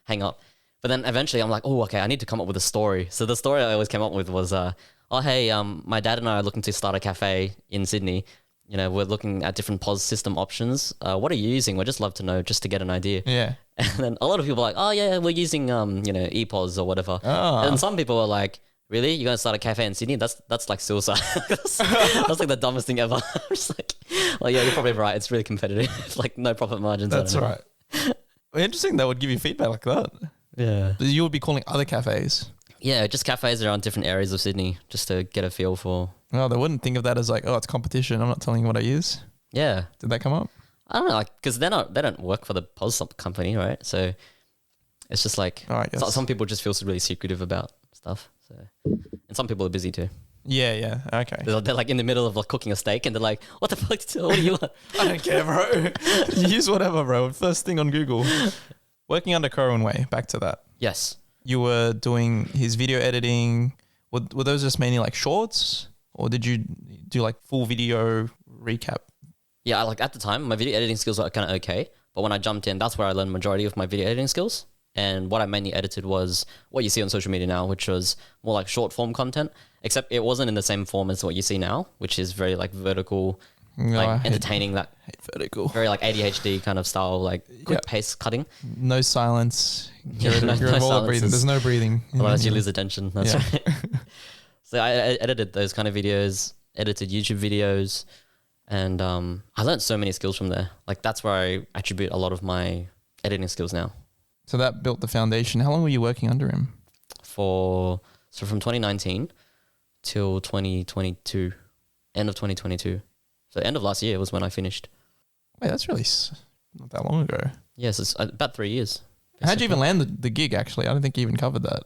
hang up. But then eventually I'm like, oh okay, I need to come up with a story. So the story I always came up with was, oh hey, my dad and I are looking to start a cafe in Sydney. You know, we're looking at different POS system options. What are you using? We'd just love to know, just to get an idea. Yeah. And then a lot of people are like, oh yeah, we're using ePOS or whatever. Oh. And some people are like, really? You're gonna start a cafe in Sydney? That's like suicide. that's like the dumbest thing ever. I'm just like, well, yeah, you're probably right. It's really competitive. Like no profit margins. That's right. Well, interesting. That would give you feedback like that. Yeah. But you would be calling other cafes. Yeah, just cafes around different areas of Sydney, just to get a feel for. Oh, they wouldn't think of that as like, oh, it's competition. I'm not telling you what I use. Yeah. Did that come up? I don't know, like, because they don't work for the pos company, right? So it's just like some people just feel really secretive about stuff. So, and some people are busy too. Yeah. Okay. They're like in the middle of like cooking a steak, and they're like, "What the fuck? What do you want?" I don't care, bro. Use whatever, bro. First thing on Google. Working under Kerwin Way. Back to that. Yes. You were doing his video editing. Were those just mainly like shorts, or did you do like full video recap? Yeah, like at the time, my video editing skills were kind of okay, but when I jumped in, that's where I learned majority of my video editing skills. And what I mainly edited was what you see on social media now, which was more like short form content, except it wasn't in the same form as what you see now, which is very like vertical, like entertaining, that vertical, very like ADHD kind of style, like quick pace cutting. No silence. You're no silence. Breathing. There's no breathing. Otherwise you lose attention. That's right. So I edited those kind of videos, edited YouTube videos, and I learned so many skills from there. Like that's where I attribute a lot of my editing skills now. So that built the foundation. How long were you working under him? So from 2019 till 2022, end of 2022. So end of last year was when I finished. Wait, that's really not that long ago. Yes, it's about 3 years. Basically. How'd you even land the gig, actually? I don't think you even covered that.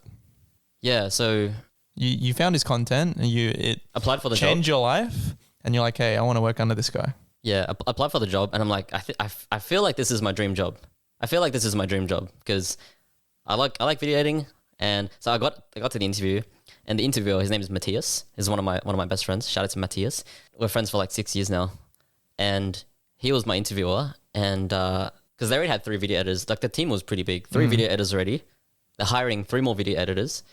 Yeah, so... You found his content and it applied for the job. Changed your life and you're like, hey, I want to work under this guy. Yeah, applied for the job and I'm like, I feel like this is my dream job. I feel like this is my dream job because I like video editing. And so I got to the interview, and the interviewer, his name is Matthias. He's one of my best friends. Shout out to Matthias. We're friends for like 6 years now, and he was my interviewer. And because they already had 3 video editors, like the team was pretty big. 3 video editors already. They're hiring 3 more video editors,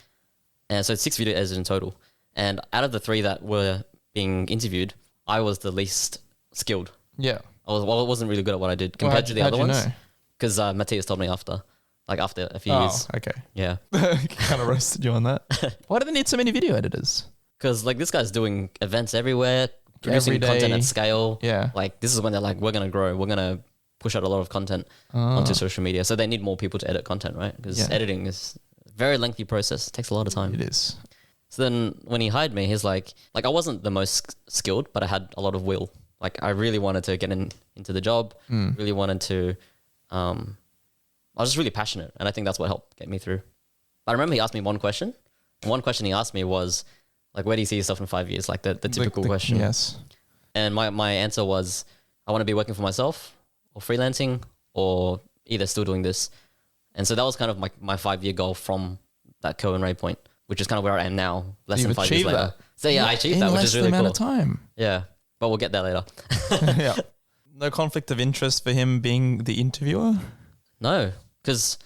and so it's 6 video editors in total. And out of the 3 that were being interviewed, I was the least skilled. Yeah, I wasn't really good at what I did compared to the other ones. Because Matthias told me after a few years. Oh, okay. Yeah. Kind of roasted you on that. Why do they need so many video editors? Because like this guy's doing events everywhere, producing content at scale. Yeah. Like this is when they're like, we're going to grow. We're going to push out a lot of content onto social media. So they need more people to edit content, right? Because editing is a very lengthy process. It takes a lot of time. It is. So then when he hired me, he's like I wasn't the most skilled, but I had a lot of will. Like I really wanted to get into the job, really wanted to... I was just really passionate, and I think that's what helped get me through. But I remember he asked me one question. One question he asked me was, like, where do you see yourself in 5 years? Like the typical question. Yes. And my answer was, I want to be working for myself or freelancing or either still doing this. And so that was kind of my 5-year goal from that Kerwin Ray point, which is kind of where I am now, less than 5 years later. That. So yeah, I achieved that, which is really in less cool. amount of time. Yeah, but we'll get there later. Yeah. No conflict of interest for him being the interviewer? No, because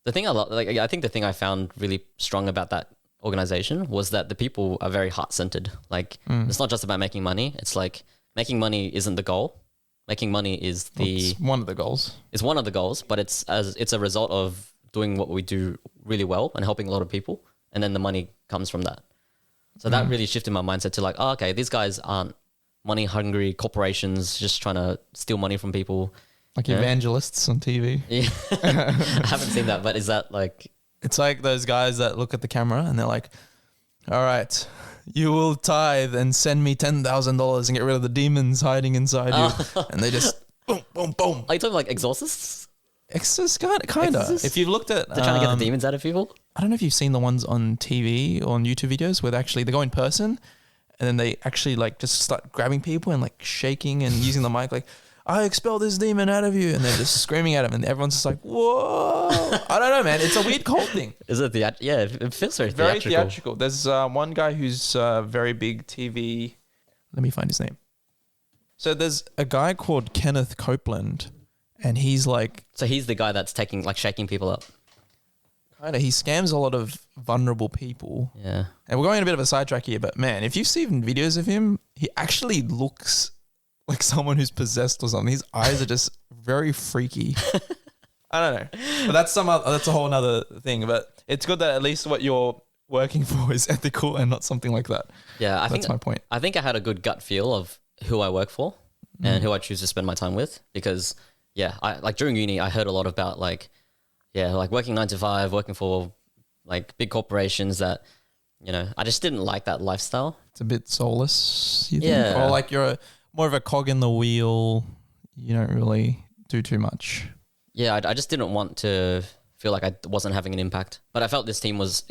the thing I think the thing I found really strong about that organization was that the people are very heart-centered. Like it's not just about making money. It's like making money isn't the goal. Making money is it's one of the goals. It's one of the goals, but it's a result of doing what we do really well and helping a lot of people, and then the money comes from that. So that really shifted my mindset to like, oh, okay, these guys aren't money-hungry corporations just trying to steal money from people. Like evangelists on TV. Yeah. I haven't seen that, but is that like... It's like those guys that look at the camera and they're like, all right, you will tithe and send me $10,000 and get rid of the demons hiding inside you. And they just boom, boom, boom. Are you talking like exorcists? Exorcists, kind of. If you've looked at... They're trying to get the demons out of people? I don't know if you've seen the ones on TV or on YouTube videos where they go in person and then they actually like just start grabbing people and like shaking and using the mic like... I expel this demon out of you. And they're just screaming at him. And everyone's just like, whoa. I don't know, man. It's a weird cult thing. Is it yeah, it feels very theatrical. There's one guy who's very big TV. Let me find his name. So there's a guy called Kenneth Copeland. And he's like... So he's the guy that's shaking people up. Kind of. He scams a lot of vulnerable people. Yeah. And we're going on a bit of a sidetrack here. But man, if you've seen videos of him, he actually looks... like someone who's possessed or something. His eyes are just very freaky. I don't know. But that's a whole nother thing. But it's good that at least what you're working for is ethical and not something like that. Yeah, that's my point. I think I had a good gut feel of who I work for and who I choose to spend my time with. Because I like during uni I heard a lot about like working 9 to 5, working for like big corporations that, you know, I just didn't like that lifestyle. It's a bit soulless, you think? Or like you're more of a cog in the wheel. you don't really do too much. Yeah, I just didn't want to feel like I wasn't having an impact. But I felt this team was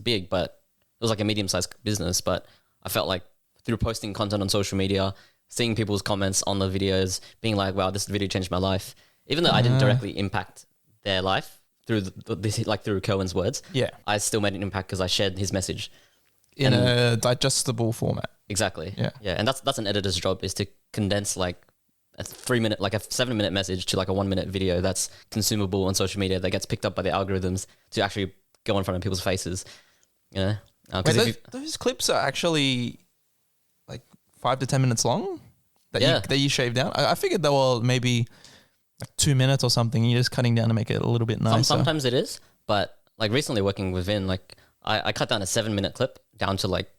big, but it was like a medium-sized business. But I felt like through posting content on social media, seeing people's comments on the videos, being like, wow, this video changed my life. Even though I didn't directly impact their life through through Kerwin's words, I still made an impact because I shared his message. In a digestible format. Exactly. Yeah. Yeah. And that's an editor's job, is to condense like a 7-minute message to like a 1-minute video that's consumable on social media, that gets picked up by the algorithms to actually go in front of people's faces. Yeah. Those clips are actually like 5 to 10 minutes long that you shave down. I figured they were maybe like 2 minutes or something. You're just cutting down to make it a little bit nicer. Sometimes it is, but like recently working with Vinh, like I cut down a 7-minute clip down to like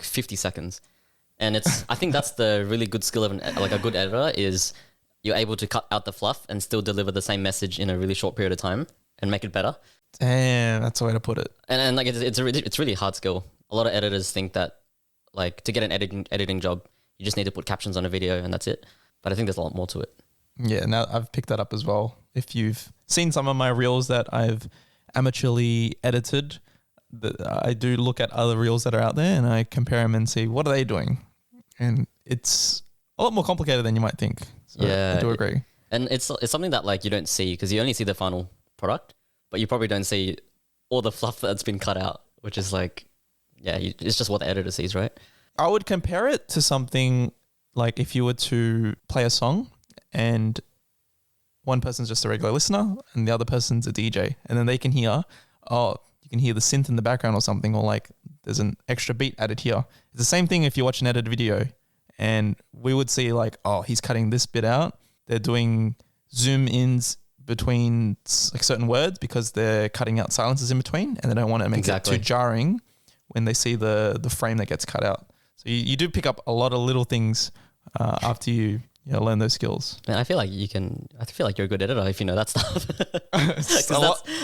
50 seconds. And I think that's the really good skill of a good editor, is you're able to cut out the fluff and still deliver the same message in a really short period of time and make it better. Damn, that's the way to put it. And like it's really hard skill. A lot of editors think that like to get an editing job, you just need to put captions on a video and that's it. But I think there's a lot more to it. Yeah, now I've picked that up as well. If you've seen some of my reels that I've amateurly edited, I do look at other reels that are out there and I compare them and see what are they doing. And it's a lot more complicated than you might think. So yeah, I do agree. And it's something that like you don't see, because you only see the final product, but you probably don't see all the fluff that's been cut out, which is like, it's just what the editor sees, right? I would compare it to something like if you were to play a song and one person's just a regular listener and the other person's a DJ, and then they can hear, you can hear the synth in the background or something, or like there's an extra beat added here. It's the same thing if you watch an edited video and we would see like, he's cutting this bit out. They're doing zoom ins between like certain words because they're cutting out silences in between and they don't want to make it too jarring when they see the frame that gets cut out. So you do pick up a lot of little things after you learn those skills. Man, I feel like you're a good editor if you know that stuff.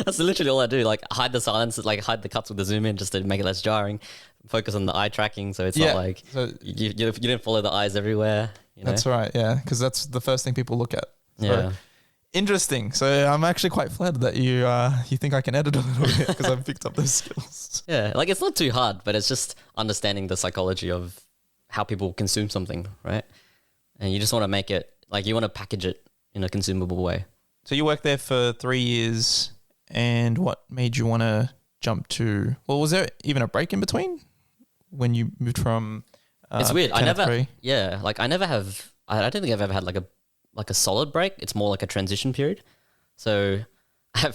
That's literally all I do. Like hide the silences, like hide the cuts with the zoom in just to make it less jarring. Focus on the eye tracking, so it's not like you didn't follow the eyes everywhere. You know? That's right, yeah, because that's the first thing people look at. So, yeah. Interesting. So I'm actually quite flattered that you think I can edit a little bit because I've picked up those skills. Yeah, like it's not too hard, but it's just understanding the psychology of how people consume something, right? And you just want to make it, like you want to package it in a consumable way. So you worked there for 3 years, and what made you want to jump to, was there even a break in between when you moved from it's weird. I don't think I've ever had like a solid break. It's more like a transition period. So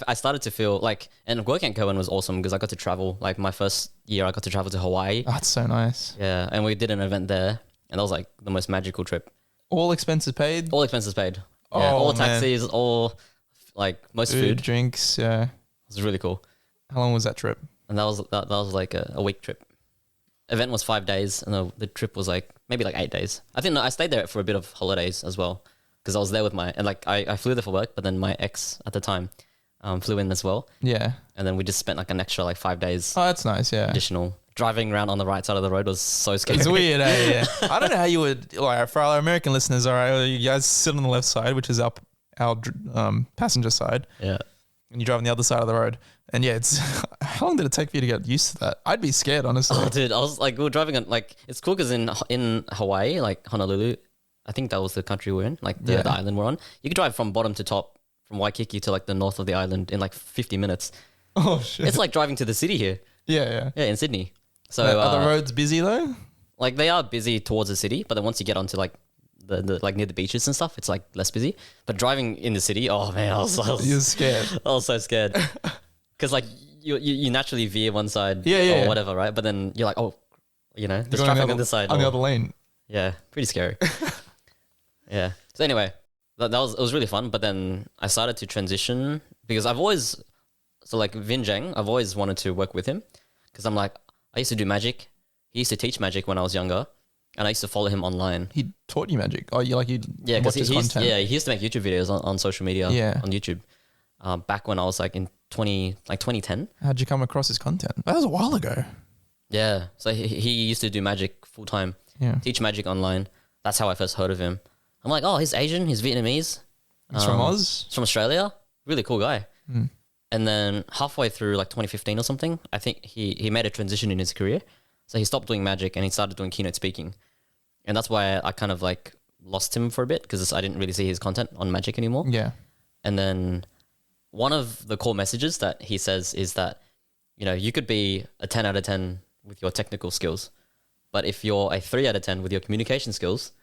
I started to feel like, and working at Kerwin was awesome because I got to travel. Like my first year, I got to travel to Hawaii. Oh, that's so nice. Yeah, and we did an event there, and that was like the most magical trip. All expenses paid? All expenses paid. Yeah, all taxis, all like most food. Drinks, yeah. It was really cool. How long was that trip? And that was like a week trip. Event was 5 days, and the trip was like maybe like 8 days. I stayed there for a bit of holidays as well because I was there with I flew there for work, but then my ex at the time flew in as well. Yeah. And then we just spent like an extra like 5 days. Oh, that's nice. Yeah. Additional. Driving around on the right side of the road was so scary. It's weird, eh? Yeah. I don't know how you would, like, for our American listeners, all right, you guys sit on the left side, which is our passenger side. Yeah. And you drive on the other side of the road. And yeah, how long did it take for you to get used to that? I'd be scared, honestly. Oh, dude, I was like, we were driving on, like, it's cool because in Hawaii, like Honolulu, I think that was the country we're in, like the island we're on. You could drive from bottom to top, from Waikiki to like the north of the island in like 50 minutes. Oh, shit. It's like driving to the city here. Yeah. Yeah, in Sydney. So are the roads busy though? Like they are busy towards the city, but then once you get onto like the like near the beaches and stuff, it's like less busy. But driving in the city, oh man, you're scared. I was so scared because like you naturally veer one side, or whatever, right? But then you're like, there's traffic on this side, on the other lane. Yeah, pretty scary. Yeah. So anyway, it was really fun. But then I started to transition because I've always Vinh, I've always wanted to work with him because I'm like, I used to do magic. He used to teach magic when I was younger, and I used to follow him online. He taught you magic? Oh, yeah, because he used to make YouTube videos on social media, on YouTube. Back when I was like in 2010. How'd you come across his content? That was a while ago. Yeah, so he used to do magic full time. Yeah, teach magic online. That's how I first heard of him. I'm like, oh, he's Asian, he's Vietnamese. He's from Oz? He's from Australia. Really cool guy. And then halfway through like 2015 or something, I think he made a transition in his career. So he stopped doing magic and he started doing keynote speaking. And that's why I kind of like lost him for a bit because I didn't really see his content on magic anymore. Yeah. And then one of the core messages that he says is that, you know, you could be a 10 out of 10 with your technical skills, but if you're a 3 out of 10 with your communication skills,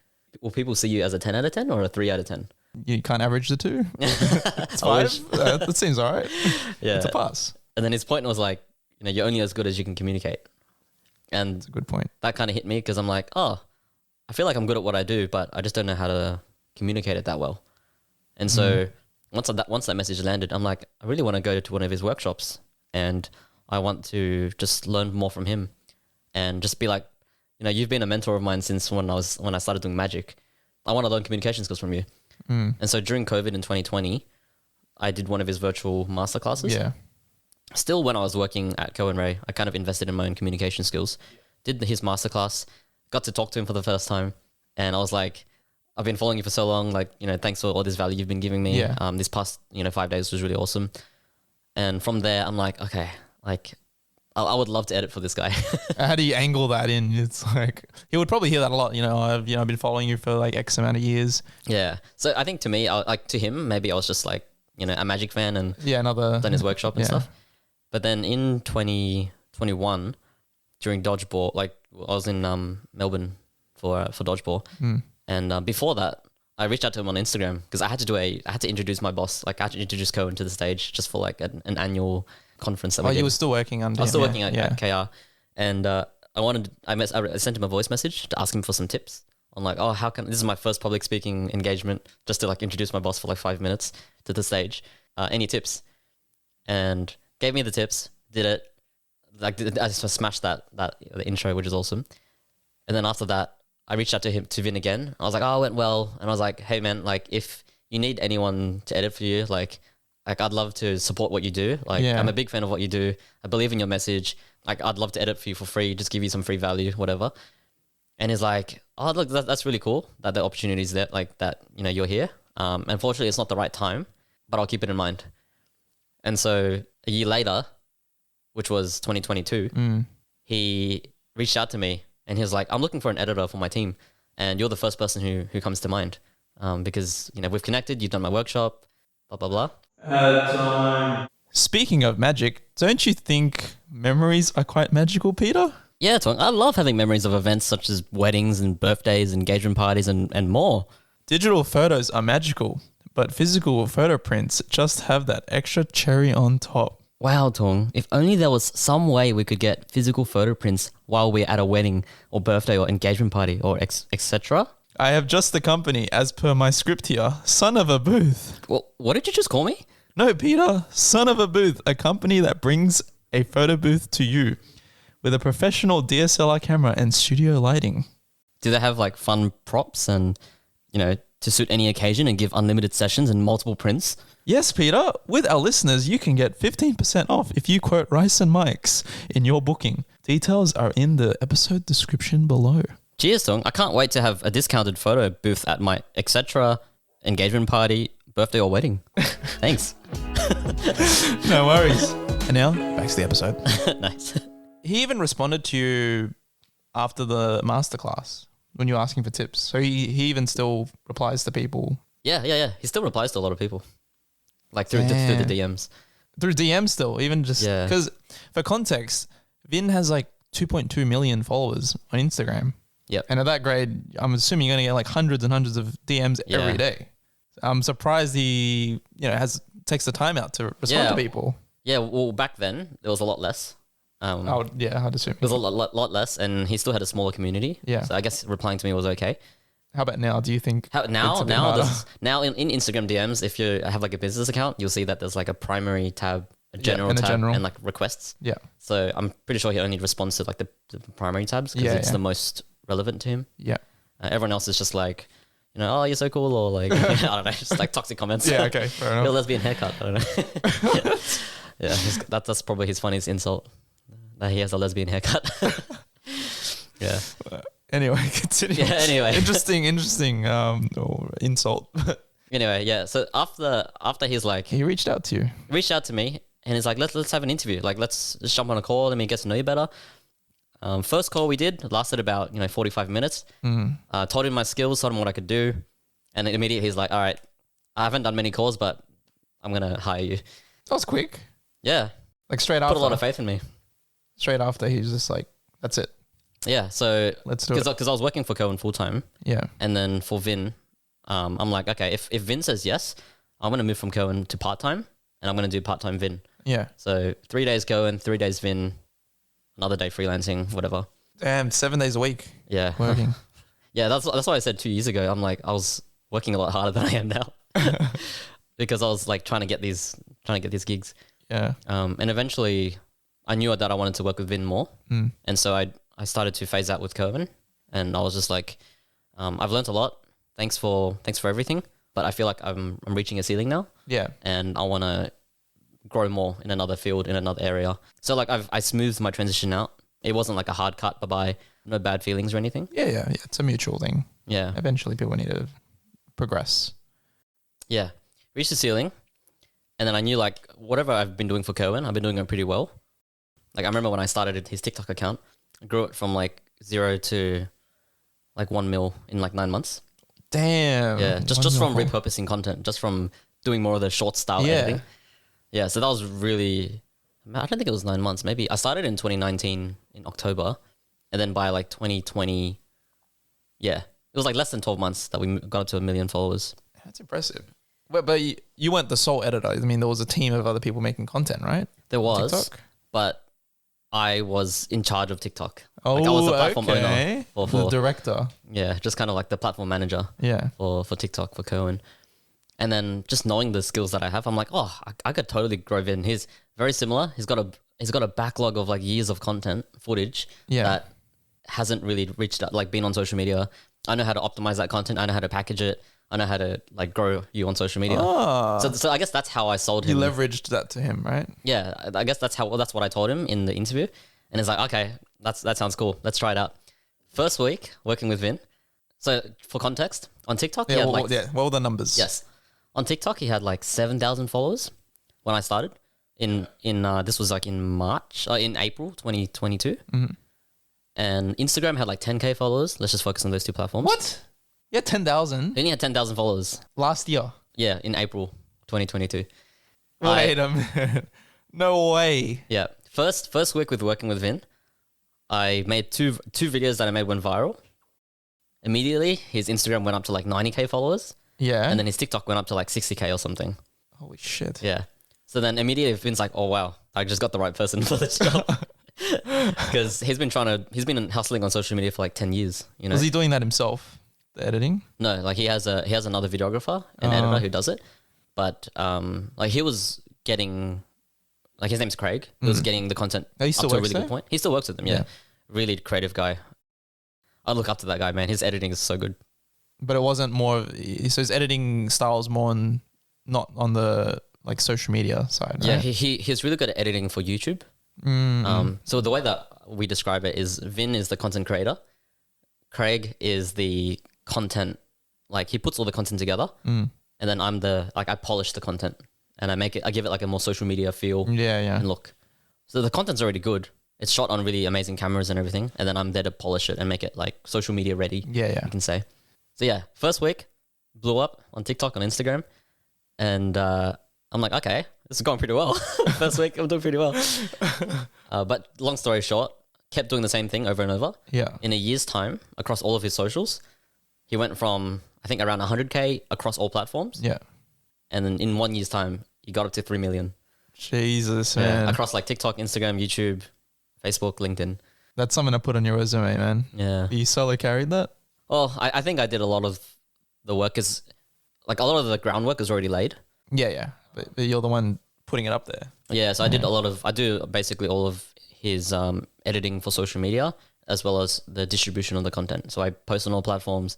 will people see you as a 10 out of 10 or a 3 out of 10? You can't average the two. It's 5. That seems all right. Yeah. It's a pass. And then his point was like, you know, you're only as good as you can communicate. And That's a good point. that kind of hit me because I'm like, oh, I feel like I'm good at what I do, but I just don't know how to communicate it that well. And so once that message landed, I'm like, I really want to go to one of his workshops and I want to just learn more from him and just be like, you know, you've been a mentor of mine since when I started doing magic. I want to learn communication skills from you. And so during COVID in 2020, I did one of his virtual masterclasses. Yeah. Still, when I was working at Kerwin, I kind of invested in my own communication skills. Did his masterclass, got to talk to him for the first time, and I was like, I've been following you for so long. Like, you know, thanks for all this value you've been giving me. Yeah. This past 5 days was really awesome. And from there, I'm like, okay, like I would love to edit for this guy. How do you angle that in? It's like he would probably hear that a lot. You know, I've been following you for like X amount of years. Yeah. So I think to me, to him, maybe I was just like, you know, a magic fan and done his workshop and stuff. But then in 2021, during Dodgeball, like I was in Melbourne for Dodgeball, and before that, I reached out to him on Instagram because I had to introduce my boss, like I had to introduce Kerwin to the stage just for like an annual conference that we did. You were still working under I was still working at KR, and I sent him a voice message to ask him for some tips on like, oh, this is my first public speaking engagement, just to like introduce my boss for like 5 minutes to the stage. Any tips? And gave me the tips, did it. Like I just smashed the intro, which is awesome. And then after that, I reached out to Vinh again. I was like, oh, it went well. And I was like, hey man, like if you need anyone to edit for you, like I'd love to support what you do. Like I'm a big fan of what you do. I believe in your message. Like I'd love to edit for you for free, just give you some free value, whatever. And he's like, oh, look, that's really cool that the opportunity's there, like that, you know, you're here. Unfortunately, it's not the right time, but I'll keep it in mind. And so a year later, which was 2022, he reached out to me and he was like, I'm looking for an editor for my team. And you're the first person who comes to mind because, you know, we've connected, you've done my workshop, blah, blah, blah. Time. Speaking of magic, don't you think memories are quite magical, Peter? Yeah, Tong, I love having memories of events such as weddings and birthdays, engagement parties and more. Digital photos are magical, but physical photo prints just have that extra cherry on top. Wow, Tong, if only there was some way we could get physical photo prints while we're at a wedding or birthday or engagement party or etc. I have just the company, as per my script here, son of a booth. Well, what did you just call me? No, Peter, son of a booth, a company that brings a photo booth to you with a professional DSLR camera and studio lighting. Do they have like fun props and, you know, to suit any occasion and give unlimited sessions and multiple prints? Yes, Peter. With our listeners, you can get 15% off if you quote Rice and Mike's in your booking. Details are in the episode description below. Cheers, Tong. I can't wait to have a discounted photo booth at my etc. engagement party, birthday or wedding. Thanks. No worries. And now, back to the episode. Nice. He even responded to you after the masterclass when you were asking for tips. So he even still replies to people. Yeah. He still replies to a lot of people. Like through the DMs. Through DMs still, even just... Yeah. Because for context, Vinh has like 2.2 million followers on Instagram. Yep. And at that grade, I'm assuming you're going to get like hundreds and hundreds of DMs every day. I'm surprised he, takes the time out to respond to people. Yeah, well, back then, there was a lot less. I'd assume. It was a lot less, and he still had a smaller community. Yeah. So I guess replying to me was okay. How about now? Do you think now in Instagram DMs, if you have like a business account, you'll see that there's like a primary tab, a general tab, and like requests. Yeah. So I'm pretty sure he only responds to like the primary tabs because it's the most relevant to him. Yeah. Everyone else is just like, oh, you're so cool, or like, I don't know, just like toxic comments. Yeah, okay, fair enough. Your lesbian haircut, I don't know. Yeah, that's probably his funniest insult, that he has a lesbian haircut. Yeah. Anyway, continue. Yeah, anyway. Interesting insult. Anyway, yeah. So after he's like He reached out to you. reached out to me and he's like, let's have an interview. Like, let's just jump on a call. Let me get to know you better. First call we did lasted about 45 minutes. Told him my skills, told him what I could do, and then immediately he's like, all right, I haven't done many calls, but I'm gonna hire you. That was quick. Yeah, Like straight put after. a lot of faith in me. Straight after, he's just like, that's it. Yeah, so Let's do it. because I was working for Kerwin full time, Yeah. and then for Vinh, I'm like, okay, if Vinh says yes, I'm gonna move from Kerwin to part time, and I'm gonna do part time Vinh. Yeah. So 3 days Kerwin, 3 days Vinh, another day freelancing, whatever. Damn, 7 days a week Yeah, working. yeah. That's why I said 2 years ago. I'm like, I was working a lot harder than I am now because I was like trying to get these gigs. Yeah. And eventually, I knew that I wanted to work with Vinh more, and so I started to phase out with Kerwin, and I was just like, I've learned a lot. Thanks for everything, but I feel like I'm reaching a ceiling now, Yeah. and I want to grow more in another field, in another area. So like I smoothed my transition out. It wasn't like a hard cut, bye-bye, no bad feelings or anything. Yeah. It's a mutual thing. Yeah. Eventually, people need to progress. Yeah. Reached the ceiling. And then I knew like whatever I've been doing for Kerwin, I've been doing it pretty well. Like I remember when I started his TikTok account, I grew it from like 0 to like 1 mil in like 9 months. Damn. Yeah. Just from Wonderful. repurposing content, just from doing more of the short style Yeah. editing. Yeah. So that was really, I don't think it was 9 months. Maybe I started in 2019 in October, and then by like 2020, yeah, it was like less than 12 months that we got up to 1 million followers. That's impressive. But you weren't the sole editor. I mean, there was a team of other people making content, right? There was, TikTok? but I was in charge of TikTok. Oh, like I was the platform okay. owner The director. yeah, just kind of like the platform manager Yeah. for TikTok for Kerwin. And then just knowing the skills that I have, I'm like, oh, I could totally grow Vinh. He's very similar. He's got a backlog of like years of content footage that hasn't really reached out, like been on social media. I know how to optimize that content. I know how to package it. I know how to like grow you on social media. Ah. So I guess that's how I sold You him. leveraged that to him, right? Yeah, I guess that's what I told him in the interview. And he's like, okay, that sounds cool. Let's try it out. First week working with Vinh. So for context, on TikTok, he had What were the numbers? yes, on TikTok he had like 7,000 followers when I started. In this was like in April 2022, and Instagram had like 10K followers. Let's just focus on those two platforms. What? Yeah, 10,000 Then he had 10,000 followers. last year. Yeah, in April 2022. Wait a minute. No way. Yeah, first week with working with Vinh, I made two videos that I made went viral. Immediately, his Instagram went up to like 90K followers, Yeah. and then his TikTok went up to like 60K or something. Holy shit. Yeah. So then immediately Vinh's like, oh wow, I just got the right person for this job. Because he's been hustling on social media for like 10 years, you know? Was he doing that himself? The editing? No, like he has another videographer and editor who does it. But like he was getting, like his name's Craig. He was getting the content Oh, he up still to a works really there? good point. He still works with them, yeah. Yeah. Really creative guy. I look up to that guy, man. His editing is so good. But it wasn't more. So his editing style is more not on the like social media side. Right? Yeah, he's really good at editing for YouTube. So the way that we describe it is Vinh is the content creator. Craig is the content, like he puts all the content together, and then I'm I polish the content and I give it like a more social media feel Yeah. and look. So the content's already good. It's shot on really amazing cameras and everything, and then I'm there to polish it and make it like social media ready. Yeah. You can say. So yeah, first week blew up on TikTok, on Instagram, and I'm like, okay, this is going pretty well. First week, I'm doing pretty well. But long story short, kept doing the same thing over and over. Yeah. In a year's time, across all of his socials, he went from, I think, around 100K across all platforms. Yeah. And then in 1 year's time, he got up to 3 million. Jesus, man. Across like TikTok, Instagram, YouTube, Facebook, LinkedIn. That's something to put on your resume, man. Yeah. You solo carried that? Well, I think I did a lot of the work like a lot of the groundwork is already laid. Yeah. But you're the one putting it up there. Yeah, so I do basically all of his editing for social media as well as the distribution of the content. So I post on all platforms,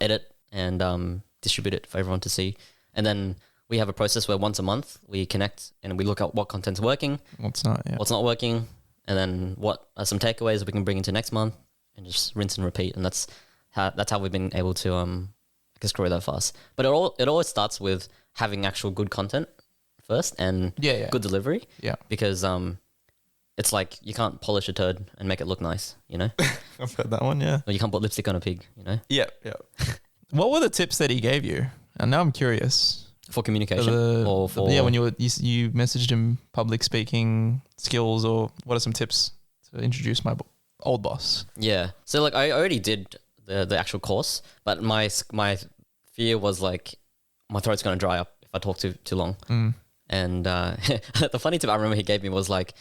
edit and distribute it for everyone to see. And then we have a process where once a month we connect and we look at what content's working, What's not? Yeah. what's not working, and then what are some takeaways we can bring into next month. and just rinse and repeat. And that's how we've been able to I guess grow that fast. But it always starts with having actual good content first and good delivery. Yeah. Because it's like you can't polish a turd and make it look nice, you know? I've heard that one, yeah. Or you can't put lipstick on a pig, you know? Yeah. What were the tips that he gave you? And now I'm curious. For communication or for... Yeah, when you messaged him public speaking skills, or what are some tips to introduce my old boss? Yeah. So like I already did the actual course, but my fear was like my throat's going to dry up if I talk too long. And the funny tip I remember he gave me was like,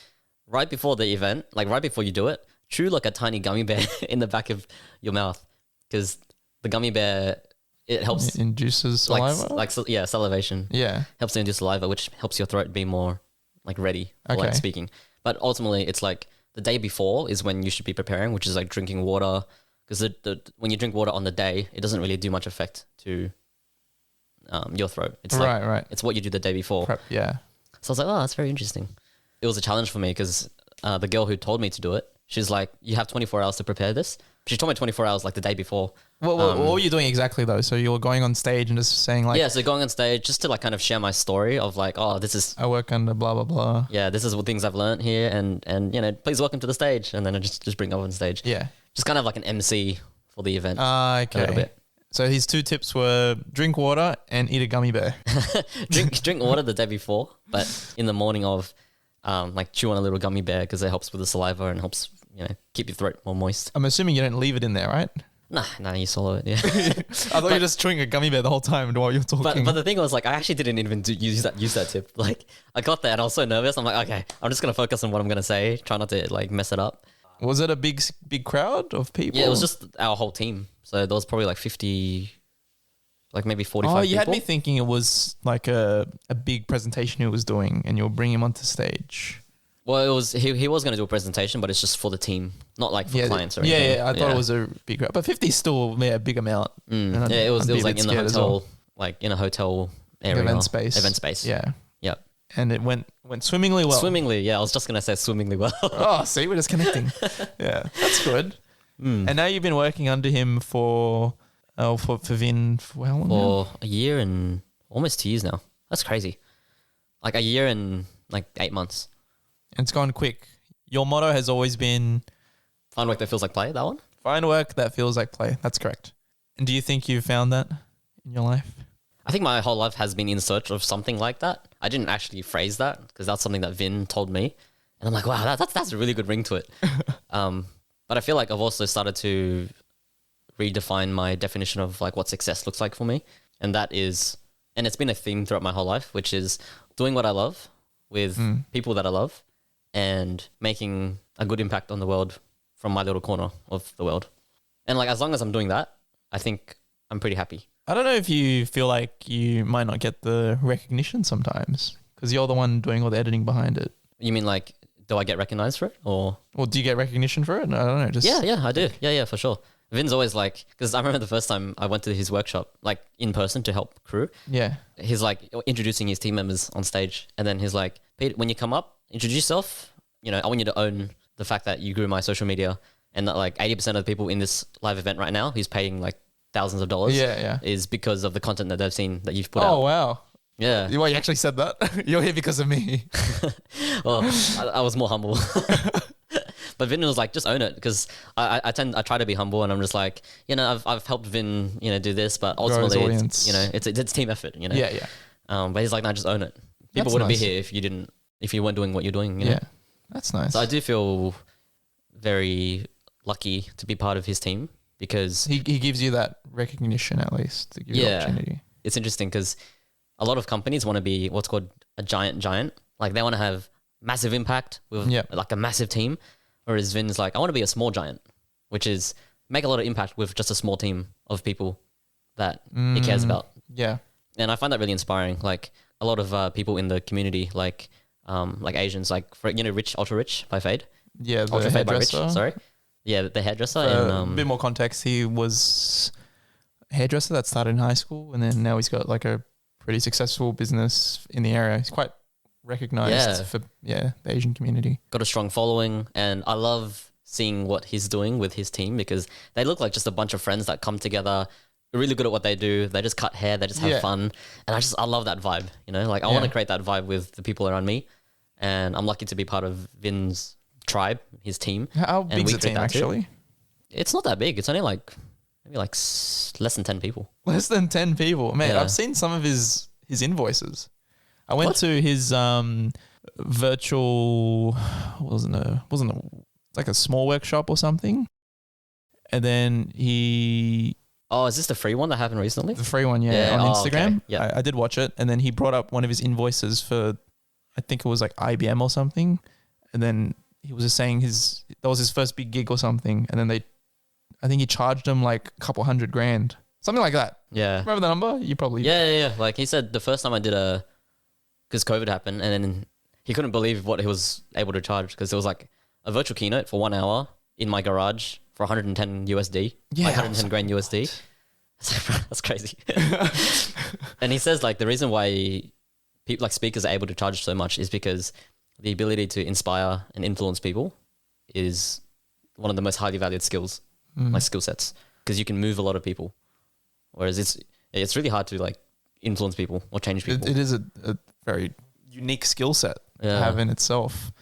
right before the event, like right before you do it, chew like a tiny gummy bear in the back of your mouth, because the gummy bear, it helps. It induces saliva? Salivation. Yeah. Helps to induce saliva, which helps your throat be more like ready for like speaking. But ultimately, it's like the day before is when you should be preparing, which is like drinking water, because when you drink water on the day, it doesn't really do much effect to your throat. It's right. It's what you do the day before. Prep, yeah. So I was like, oh, that's very interesting. It was a challenge for me because the girl who told me to do it, she's like, you have 24 hours to prepare this. She told me 24 hours like the day before. What were you doing exactly though? So you were going on stage and just saying like... Yeah, so going on stage just to like kind of share my story of like, oh, this is... I work under blah, blah, blah. Yeah, this is what things I've learned here, and you know, please welcome to the stage. And then I just bring up on stage. Yeah. Just kind of like an MC for the event. Okay. A little bit. So his 2 tips were drink water and eat a gummy bear. drink water the day before, but in the morning of like chew on a little gummy bear because it helps with the saliva and helps, you know, keep your throat more moist. I'm assuming you don't leave it in there, right? Nah, you swallow it, yeah. I thought you were just chewing a gummy bear the whole time while you were talking. But the thing was, like, I actually didn't even use that tip. Like, I got there and I was so nervous. I'm like, okay, I'm just going to focus on what I'm going to say. Try not to, like, mess it up. Was it a big crowd of people? Yeah, it was just our whole team. So there was probably like 50, like maybe 45 people. Oh, you had me thinking it was like a big presentation he was doing and you'll bring him onto stage. Well, it was he was going to do a presentation, but it's just for the team, not like for clients or anything. Yeah, I thought it was a big crowd. But 50 is still a big amount. Yeah, it was like in the hotel, like in a hotel area. Event space. Yeah. Yeah. And it went swimmingly well. Swimmingly, yeah. I was just going to say swimmingly well. Oh, see, we're just connecting. Yeah, that's good. And now you've been working under him for Vinh for how long now? For a year and almost 2 years now. That's crazy. Like a year and like 8 months. And it's gone quick. Your motto has always been... Find work that feels like play, that one? Find work that feels like play. That's correct. And do you think you've found that in your life? I think my whole life has been in search of something like that. I didn't actually phrase that because that's something that Vinh told me. And I'm like, wow, that's a really good ring to it. But I feel like I've also started to redefine my definition of like what success looks like for me. And that is, and it's been a theme throughout my whole life, which is doing what I love with people that I love and making a good impact on the world from my little corner of the world. And like, as long as I'm doing that, I think I'm pretty happy. I don't know if you feel like you might not get the recognition sometimes because you're the one doing all the editing behind it. You mean like, do I get recognized for it or do you get recognition for it? I don't know. Just Yeah, I do. Yeah, for sure. Vin's always like, because I remember the first time I went to his workshop, like in person to help crew. Yeah. He's like introducing his team members on stage. And then he's like, Pete, when you come up, introduce yourself. You know, I want you to own the fact that you grew my social media and that like 80% of the people in this live event right now, he's paying like thousands of dollars. Yeah. Is because of the content that they've seen that you've put out. Oh, wow. Yeah. Well, you actually said that. You're here because of me. Well, I was more humble. But Vinh was like, just own it, because I try to be humble, and I'm just like, you know, I've helped Vinh, you know, do this, but ultimately, it's, you know, it's team effort, you know. Yeah. But he's like, no, just own it. People wouldn't be here if you weren't doing what you're doing. You know? Yeah, that's nice. So I do feel very lucky to be part of his team because he gives you that recognition at least. To give you opportunity. It's interesting because a lot of companies want to be what's called a giant. Like they want to have massive impact with like a massive team. Whereas Vin's like, I want to be a small giant, which is make a lot of impact with just a small team of people that he cares about. Yeah. And I find that really inspiring. Like a lot of people in the community, like Asians, like, for, you know, Ultra Rich by Fade. Yeah, the Ultrafade by Rich, hairdresser. sorry. Yeah, the hairdresser. A bit more context, he was a hairdresser that started in high school and then now he's got like a pretty successful business in the area. He's quite recognized for the Asian community. Got a strong following, and I love seeing what he's doing with his team, because they look like just a bunch of friends that come together, really good at what they do. They just cut hair, they just have fun. And I love that vibe, you know, like I want to create that vibe with the people around me. And I'm lucky to be part of Vin's tribe, his team. How big's the team actually? It's not that big. It's only like maybe like less than 10 people. Less than 10 people. Man, I've seen some of his invoices. I went to his virtual, wasn't like a small workshop or something. And then he... Oh, is this the free one that happened recently? The free one, on Instagram. Okay. Yeah. I did watch it. And then he brought up one of his invoices for, I think it was like IBM or something. And then he was just saying that was his first big gig or something. And then I think he charged him like a couple $100,000. Something like that. Yeah. Remember the number? You probably... Yeah. Like he said the first time I did because COVID happened, and then he couldn't believe what he was able to charge, because it was like a virtual keynote for 1 hour in my garage for 110 USD. Yeah. Like 110 grand USD. That's crazy. And he says like the reason why people like speakers are able to charge so much is because the ability to inspire and influence people is one of the most highly valued skills, like skill sets, because you can move a lot of people. Whereas it's really hard to like influence people or change people. It is a very unique skill set to have in itself.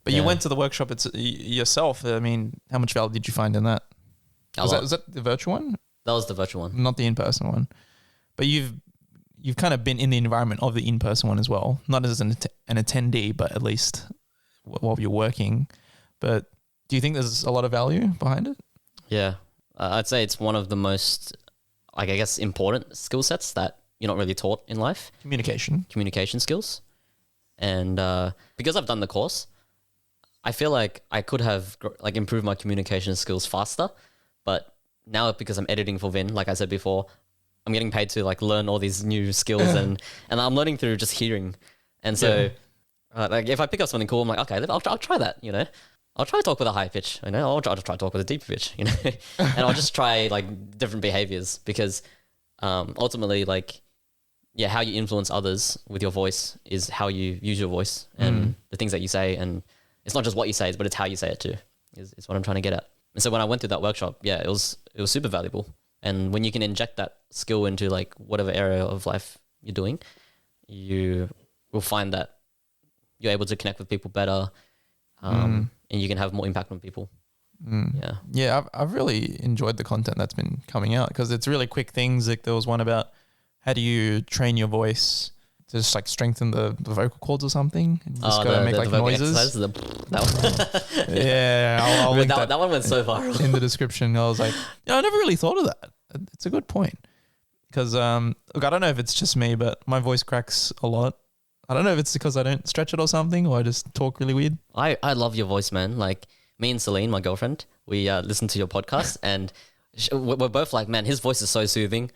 But you went to the workshop yourself. I mean, how much value did you find in that? Was that the virtual one? That was the virtual one. Not the in-person one. But you've kind of been in the environment of the in-person one as well. Not as an attendee, but at least while you're working. But do you think there's a lot of value behind it? Yeah. I'd say it's one of the most, like, I guess, important skill sets that you're not really taught in life. Communication skills. And because I've done the course, I feel like I could have like improved my communication skills faster. But now because I'm editing for Vinh, like I said before, I'm getting paid to like learn all these new skills and I'm learning through just hearing. And so like if I pick up something cool, I'm like, okay, I'll try that, you know. I'll try to talk with a high pitch, you know. I'll try to talk with a deep pitch, you know. And I'll just try like different behaviors, because ultimately, like, how you influence others with your voice is how you use your voice and the things that you say. And it's not just what you say, but it's how you say it too, is what I'm trying to get at. And so when I went through that workshop, it was super valuable. And when you can inject that skill into like whatever area of life you're doing, you will find that you're able to connect with people better. And you can have more impact on people. I've really enjoyed the content that's been coming out, because it's really quick things. Like there was one about how do you train your voice to just like strengthen the vocal cords or something. And you just gotta make like noises. I'll link that one went so viral in the description. I was like, I never really thought of that. It's a good point, because look, I don't know if it's just me, but my voice cracks a lot. I don't know if it's because I don't stretch it or something, or I just talk really weird. I love your voice, man. Like me and Celine, my girlfriend, we listen to your podcast, and we're both like, man, his voice is so soothing.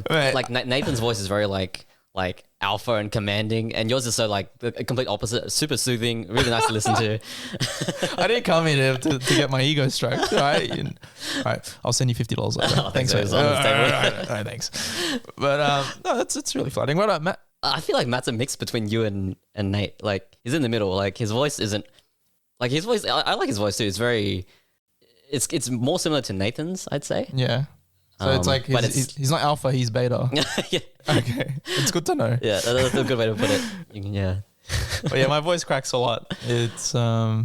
Like Nathan's voice is very like alpha and commanding, and yours is so like the complete opposite, super soothing, really nice to listen to. I didn't come here to get my ego stroked. All right, I'll send you $50 later. Thanks, mate. All right, thanks. But no, it's really flattering. What about Matt? I feel like Matt's a mix between you and Nate. Like he's in the middle. Like his voice isn't like his voice. I like his voice too. It's very, it's more similar to Nathan's, I'd say. Yeah. So it's like he's not alpha, he's beta. Yeah. Okay. It's good to know. Yeah, that's a good way to put it. Yeah. But yeah, my voice cracks a lot. It's I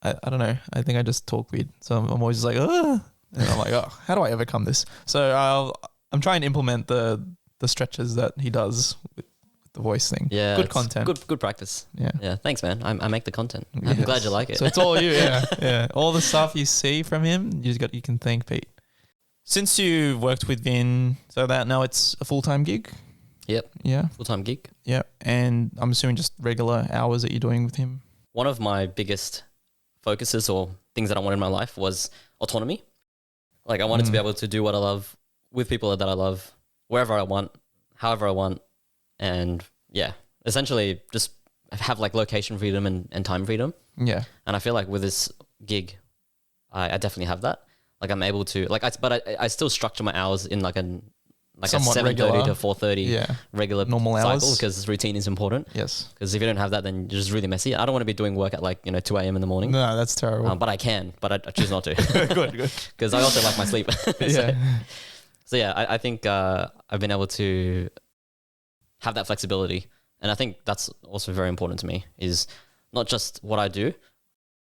don't know. I think I just talk weird. So I'm always just like, and I'm like, oh, how do I overcome this? So I'm trying to implement the stretches that he does with the voice thing. Yeah. Good content. Good practice. Yeah. Yeah. Thanks, man. I make the content. I'm glad you like it. So it's all you. Yeah. All the stuff you see from him, you can thank Pete. Since you worked with Vinh, so that now it's a full-time gig? Yep. Yeah. Full-time gig. Yeah. And I'm assuming just regular hours that you're doing with him? One of my biggest focuses or things that I wanted in my life was autonomy. Like I wanted to be able to do what I love with people that I love, wherever I want, however I want. And essentially just have like location freedom and time freedom. Yeah. And I feel like with this gig, I definitely have that. Like I'm able to but I still structure my hours in like like somewhat a 7:30 regular. to 4:30 Yeah. regular Normal cycle hours. because routine is important. Yes. Because if you don't have that, then you're just really messy. I don't want to be doing work at like 2 a.m. in the morning. No, that's terrible. But I can, but I choose not to. Good. Because I also like my sleep. Yeah. So yeah, I think I've been able to have that flexibility. And I think that's also very important to me, is not just what I do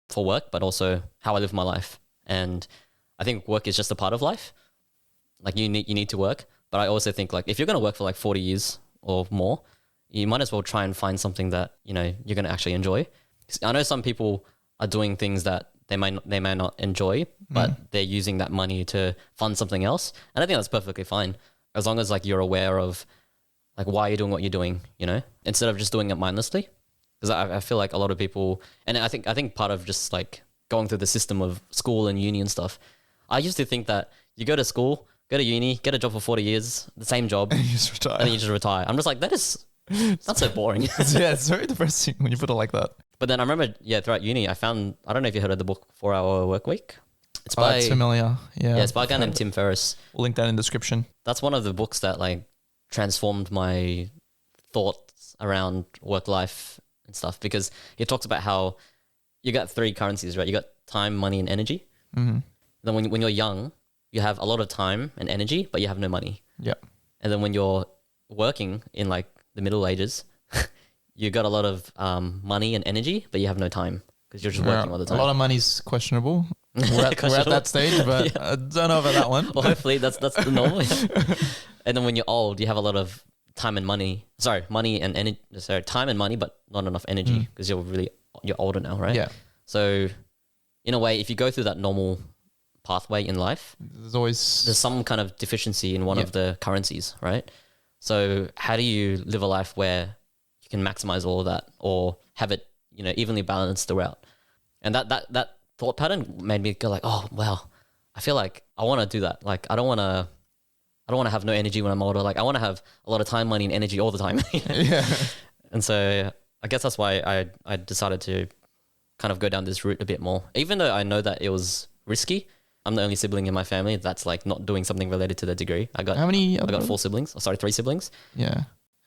for work, but also how I live my life. And I think work is just a part of life. Like you need to work. But I also think like if you're going to work for like 40 years or more, you might as well try and find something that, you're going to actually enjoy. I know some people are doing things that they may not enjoy, but they're using that money to fund something else. And I think that's perfectly fine. As long as like you're aware of like why you're doing what you're doing, instead of just doing it mindlessly. Because I feel like a lot of people, and I think part of just like going through the system of school and uni and stuff, I used to think that you go to school, go to uni, get a job for 40 years, the same job, And you just retire. and then you just retire. I'm just like, that's so boring. Yeah, it's very depressing when you put it like that. But then I remember, throughout uni, I don't know if you heard of the book 4 Hour Work Week. It's by, It's familiar. Yeah. it's by a guy named Tim Ferriss. We'll link that in the description. That's one of the books that like transformed my thoughts around work life and stuff, because he talks about how you got three currencies, right? You got time, money, and energy. Mm-hmm. Then when you're young, you have a lot of time and energy, but you have no money. Yeah. And then when you're working in like the Middle Ages, you got a lot of money and energy, but you have no time because you're just working all the time. A lot of money's questionable. We're at that stage, but I don't know about that one. Well, hopefully that's the normal. Yeah. And then when you're old, you have a lot of time and money. Sorry, money and energy. Sorry, time and money, but not enough energy because you're older now, right? Yeah. So, in a way, if you go through that normal pathway in life, There's some kind of deficiency in one of the currencies, right? So, how do you live a life where you can maximize all of that, or have it, evenly balanced throughout? And that thought pattern made me go like, oh wow, I feel like I want to do that. Like I don't want to have no energy when I'm older. Like I want to have a lot of time, money, and energy all the time. Yeah. And so I guess that's why I decided to kind of go down this route a bit more, even though I know that it was risky. I'm the only sibling in my family that's like not doing something related to their degree. I got 4 siblings. 3 siblings. Yeah.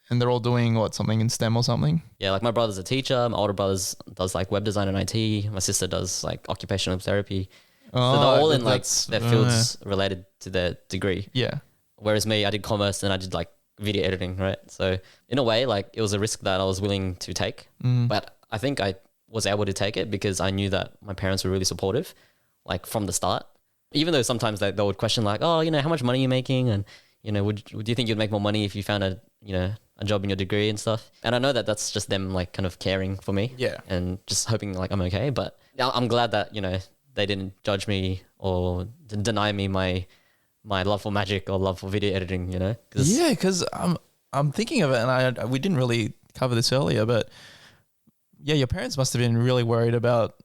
And they're all doing something in STEM or something? Yeah, like my brother's a teacher. My older brother does like web design and IT. My sister does like occupational therapy. So they're all in like their fields related to their degree. Yeah. Whereas me, I did commerce and I did like video editing, right? So in a way, like it was a risk that I was willing to take. But I think I was able to take it because I knew that my parents were really supportive, like from the start. Even though sometimes they would question like, oh, how much money are you making? And, would you think you'd make more money if you found a job in your degree and stuff? And I know that that's just them like kind of caring for me. Yeah. And just hoping like I'm okay. But I'm glad that, they didn't judge me or deny me my love for magic or love for video editing, Yeah, because I'm thinking of it, and we didn't really cover this earlier, but yeah, your parents must have been really worried about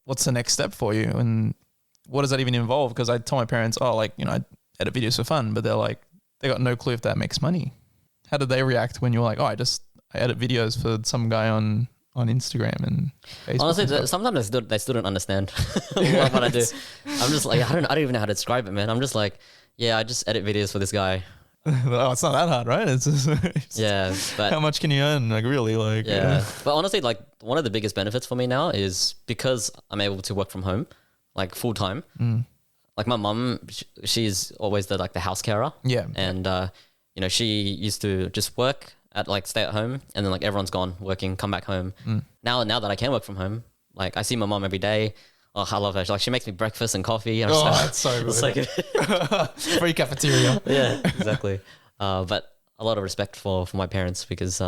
what's the next step for you, and what does that even involve? Because I told my parents, I edit videos for fun, but they're like, they got no clue if that makes money. How did they react when you're like, I edit videos for some guy on Instagram and Facebook? Honestly, sometimes they still don't understand what I do. I'm just like, I don't even know how to describe it, man. I'm just like, yeah, I just edit videos for this guy. It's not that hard, right? It's just, yeah, but how much can you earn? Like really, like yeah. But honestly, like one of the biggest benefits for me now is because I'm able to work from home, like full time. Like my mum, she's always the house carer. Yeah. And she used to just work at like stay at home, and then like everyone's gone working, come back home. Now that I can work from home, like I see my mom every day. Oh, I love her. She makes me breakfast and coffee. And that's so good. It's like free cafeteria. Yeah, exactly. But a lot of respect for my parents because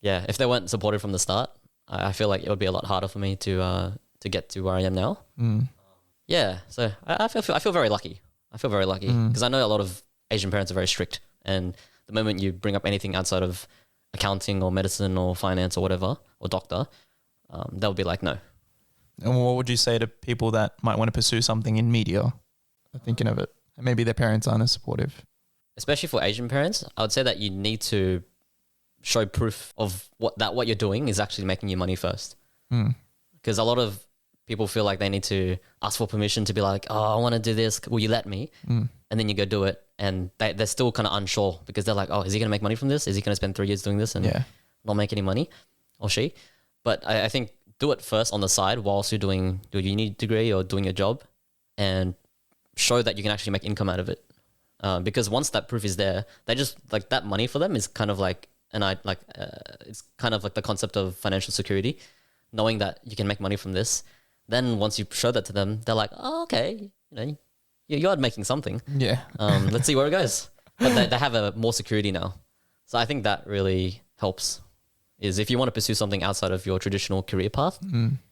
if they weren't supported from the start, I feel like it would be a lot harder for me to get to where I am now. Yeah, so I feel very lucky. I feel very lucky because I know a lot of Asian parents are very strict, and the moment you bring up anything outside of accounting or medicine or finance or whatever, or doctor, they'll be like, no. And what would you say to people that might want to pursue something in media, are thinking of it, and maybe their parents aren't as supportive? Especially for Asian parents, I would say that you need to show proof of what you're doing is actually making you money first. Because a lot of people feel like they need to ask for permission to be like, oh, I want to do this. Will you let me? And then you go do it. And they're still kind of unsure because they're like, oh, is he going to make money from this? Is he going to spend 3 years doing this and not make any money, or she? But I think do it first on the side whilst you're doing your uni degree or doing your job, and show that you can actually make income out of it. Because once that proof is there, they just like that money for them is kind of like, it's kind of like the concept of financial security, knowing that you can make money from this. Then once you show that to them, they're like, oh, okay, you're making something. Yeah. Let's see where it goes. But they have a more security now. So I think that really helps. Is if you want to pursue something outside of your traditional career path,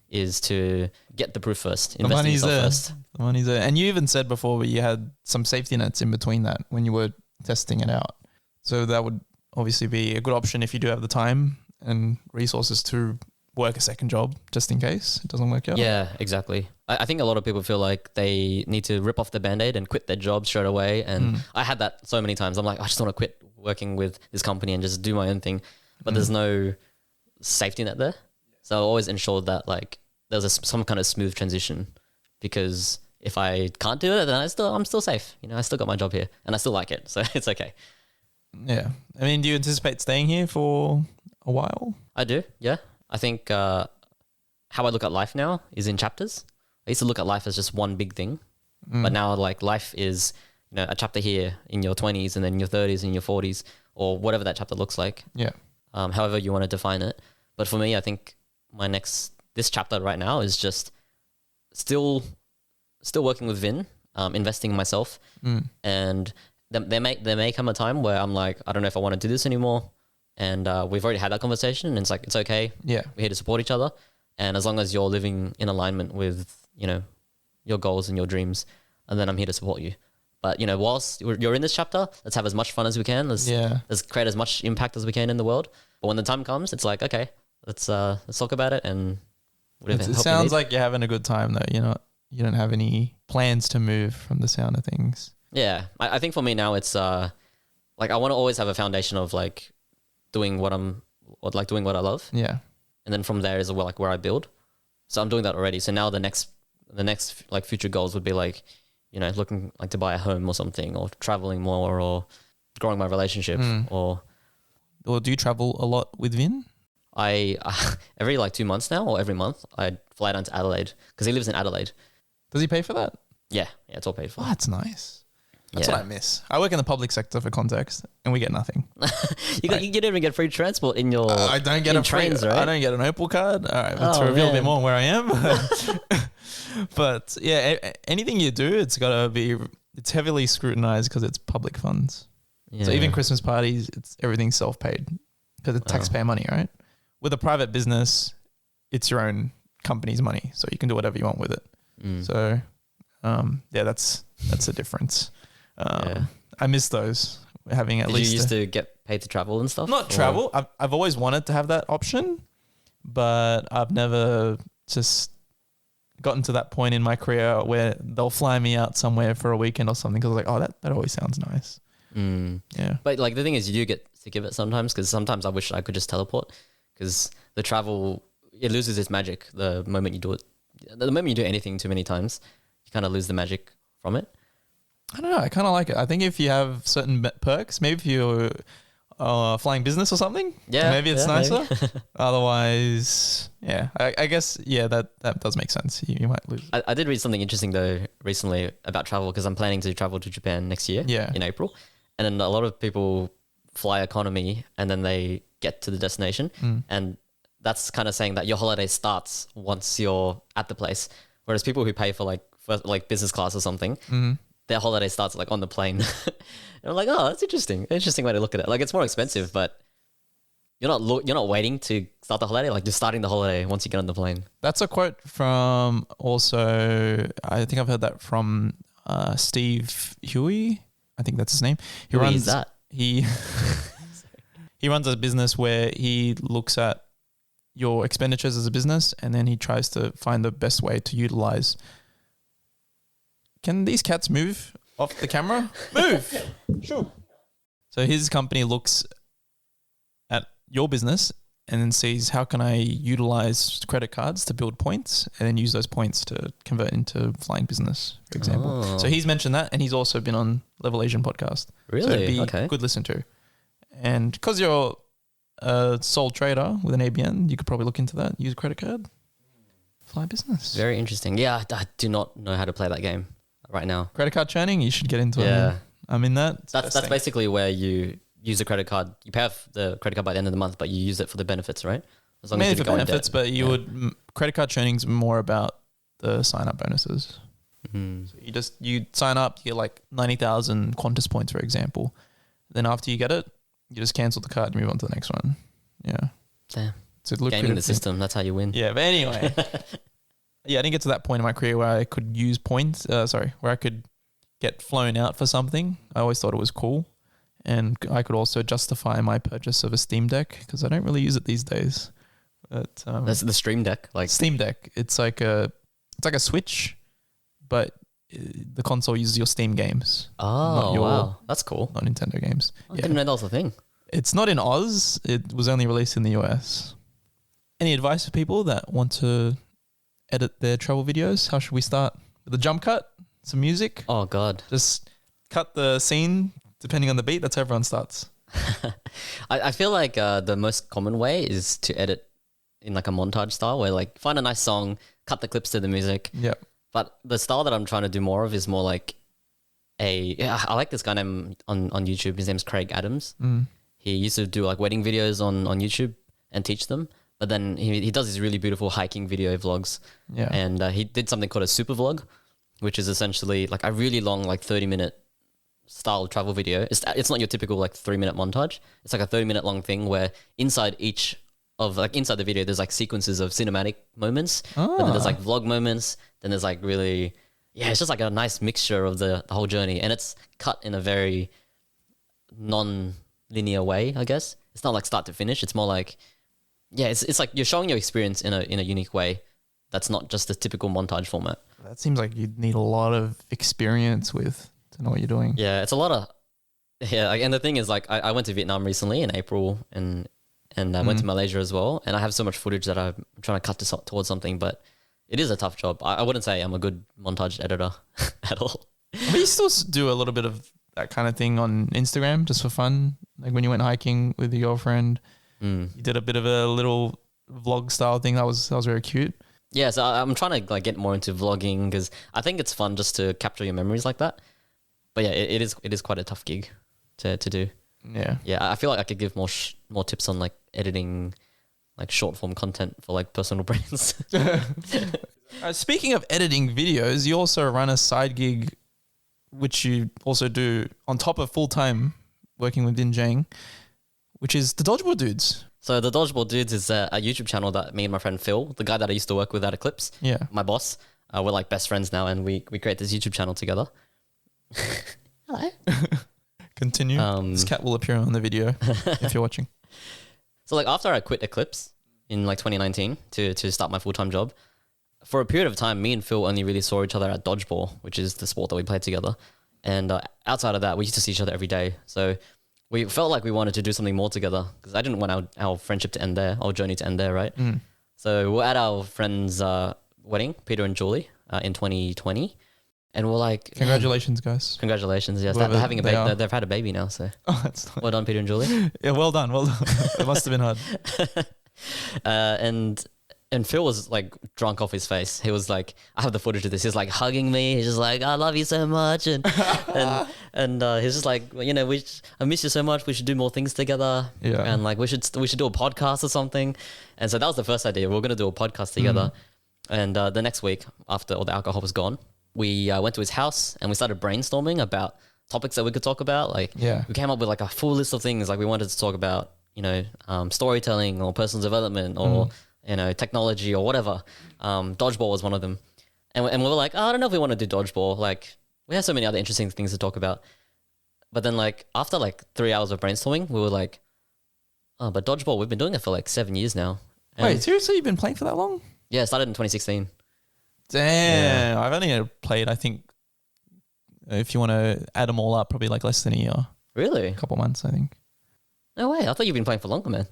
is to get the proof first. Invest in yourself first. The money's there. And you even said before you had some safety nets in between that when you were testing it out. So that would obviously be a good option if you do have the time and resources to work a second job just in case it doesn't work out. Yeah, exactly. I think a lot of people feel like they need to rip off the Band-Aid and quit their job straight away. And I had that so many times. I'm like, I just want to quit working with this company and just do my own thing. But there's no safety net there. So I always ensured that like there's some kind of smooth transition, because if I can't do it, then I'm still safe. I still got my job here and I still like it. So it's okay. Yeah. I mean, do you anticipate staying here for a while? I do. Yeah. I think how I look at life now is in chapters. I used to look at life as just one big thing. But now like life is, a chapter here in your 20s and then in your 30s and your 40s, or whatever that chapter looks like. Yeah. However you want to define it. But for me, I think this chapter right now is just still working with Vinh, investing in myself. And there may come a time where I'm like, I don't know if I want to do this anymore. And we've already had that conversation, and it's like, it's okay. Yeah. We're here to support each other. And as long as you're living in alignment with, your goals and your dreams, and then I'm here to support you. But, whilst you're in this chapter, let's have as much fun as we can. Let's create as much impact as we can in the world. But when the time comes, it's like, okay, let's talk about it. And whatever. It sounds like you're having a good time though. You don't have any plans to move from the sound of things. Yeah. I think for me now, it's like I want to always have a foundation of like doing what I love. Yeah. And then from there is like where I build. So I'm doing that already. So now the next like future goals would be like, looking like to buy a home or something, or traveling more, or growing my relationship, or do you travel a lot with Vinh? I every like 2 months now, or every month, I fly down to Adelaide because he lives in Adelaide. Does he pay for that? Yeah, it's all paid for. Oh, that's nice. That's what I miss. I work in the public sector for context, and we get nothing. You don't even get free transport in your. I don't get trains, right? I don't get an Opal card. All right, to reveal a bit more where I am. But yeah, anything you do, it's heavily scrutinized because it's public funds. Yeah. So even Christmas parties, everything's self-paid because it's taxpayer money, right? With a private business, it's your own company's money, so you can do whatever you want with it. So, that's a difference. I miss those, having at least. You used to get paid to travel and stuff? Not travel. I've always wanted to have that option, but I've never just gotten to that point in my career where they'll fly me out somewhere for a weekend or something, because like, oh, that always sounds nice. Yeah. But like the thing is, you do get sick of it sometimes, because sometimes I wish I could just teleport, because the travel, it loses its magic the moment you do it. The moment you do anything too many times, you kind of lose the magic from it. I don't know. I kind of like it. I think if you have certain perks, maybe if you're flying business or something, maybe it's nicer. Otherwise, I guess, that does make sense. You might lose. I did read something interesting though recently about travel, because I'm planning to travel to Japan next year in April. And then a lot of people fly economy and then they get to the destination. And that's kind of saying that your holiday starts once you're at the place. Whereas people who pay for like business class or something, their holiday starts like on the plane. And I'm like, oh, that's interesting. Interesting way to look at it. Like, it's more expensive, but you're not waiting to start the holiday. Like, you're starting the holiday once you get on the plane. That's a quote from also, I think I've heard that from Steve Huey. I think that's his name. Who is that? He runs a business where he looks at your expenditures as a business, and then he tries to find the best way to utilize. Can these cats move off the camera? Move! Sure. So his company looks at your business and then sees how can I utilize credit cards to build points and then use those points to convert into flying business, for example. Oh. So he's mentioned that, and he's also been on Level Asian podcast. Really? So it'd be Okay. good listen to. And because you're a sole trader with an ABN, you could probably look into that. Use a credit card, fly business. Very interesting. Yeah, I do not know how to play that game right now. Credit card churning, you should get into it. Yeah. I'm in that. It's That's best basically where you use a credit card. You pay off the credit card by the end of the month, but you use it for the benefits, right? As long mainly as you for go in benefits, debt. but you would credit card churning's more about the sign up bonuses. Mm. So you sign up, you get like 90,000 Qantas points, for example. Then after you get it, you just cancel the card and move on to the next one. Yeah. Damn. It's a lucrative Gaming the thing. system. That's how you win. Yeah, but anyway. Yeah, I didn't get to that point in my career where I could use points. Where I could get flown out for something. I always thought it was cool. And I could also justify my purchase of a Steam Deck because I don't really use it these days. But That's the Stream Deck. Like Steam Deck. It's like a Switch, but the console uses your Steam games, oh your- wow, that's cool. not Nintendo games. I didn't know that was a thing. It's not in Oz. It was only released in the US. Any advice for people that want to edit their travel videos? How should we start? With a jump cut? Some music? Oh god. Just cut the scene depending on the beat. That's how everyone starts. I feel like the most common way is to edit in like a montage style where like find a nice song, cut the clips to the music. Yep. But the style that I'm trying to do more of is more like I like this guy named on YouTube. His name's Craig Adams. Mm. He used to do like wedding videos on YouTube and teach them. But then he does these really beautiful hiking video vlogs. Yeah. And he did something called a super vlog, which is essentially like a really long, like 30-minute style travel video. It's not your typical like 3-minute montage. It's like a 30-minute long thing where inside the video, there's like sequences of cinematic moments. But then there's like vlog moments. Then there's like really, it's just like a nice mixture of the whole journey. And it's cut in a very non-linear way, I guess. It's not like start to finish. It's more like, it's like you're showing your experience in a unique way. That's not just the typical montage format. That seems like you'd need a lot of experience with to know what you're doing. Yeah, it's a lot of, and the thing is like, I went to Vietnam recently in April and I went to Malaysia as well. And I have so much footage that I'm trying to cut towards something, but it is a tough job. I wouldn't say I'm a good montage editor at all. But you still do a little bit of that kind of thing on Instagram just for fun. Like when you went hiking with your girlfriend, you did a bit of a little vlog style thing. That was very cute. Yeah, so I'm trying to like get more into vlogging because I think it's fun just to capture your memories like that. But yeah, it is quite a tough gig to do. Yeah. Yeah, I feel like I could give more tips on like editing, like short form content for like personal brands. Speaking of editing videos, you also run a side gig, which you also do on top of full time working with Vinh Giang, which is the Dodgeball Dudes. So the Dodgeball Dudes is a YouTube channel that me and my friend Phil, the guy that I used to work with at Eclipse, Yeah. my boss, we're like best friends now, and we create this YouTube channel together. Hello. Continue. This cat will appear on the video if you're watching. So like after I quit Eclipse in like 2019 to start my full-time job, for a period of time, me and Phil only really saw each other at Dodgeball, which is the sport that we played together. And outside of that, we used to see each other every day. So we felt like we wanted to do something more together because I didn't want our friendship to end there, our journey to end there, right? So we're at our friend's wedding, Peter and Julie, in 2020. And we're like, Congratulations, guys. congratulations. Yes, Whoever they're having a they baby. are. They've had a baby now. So Oh, that's not. well done, Peter and Julie. Yeah, well done. Well done. It must have been hard. And Phil was like drunk off his face. He was like, I have the footage of this. He's like hugging me. He's just like, I love you so much. And he's just like, well, I miss you so much. We should do more things together. Yeah. And like, we should do a podcast or something. And so that was the first idea. We were going to do a podcast together. And the next week after all the alcohol was gone, we went to his house and we started brainstorming about topics that we could talk about. Like we came up with like a full list of things. Like we wanted to talk about, storytelling or personal development or, technology or whatever. Dodgeball was one of them. And we were like, I don't know if we want to do dodgeball. Like we have so many other interesting things to talk about. But then like after like 3 hours of brainstorming, we were like, oh, but dodgeball, we've been doing it for like 7 years now. And Wait, seriously? You've been playing for that long? yeah, it started in 2016. Damn. I've only played, I think, if you want to add them all up, probably like less than a year. Really? A couple months, I think. No way. I thought you've been playing for longer, man.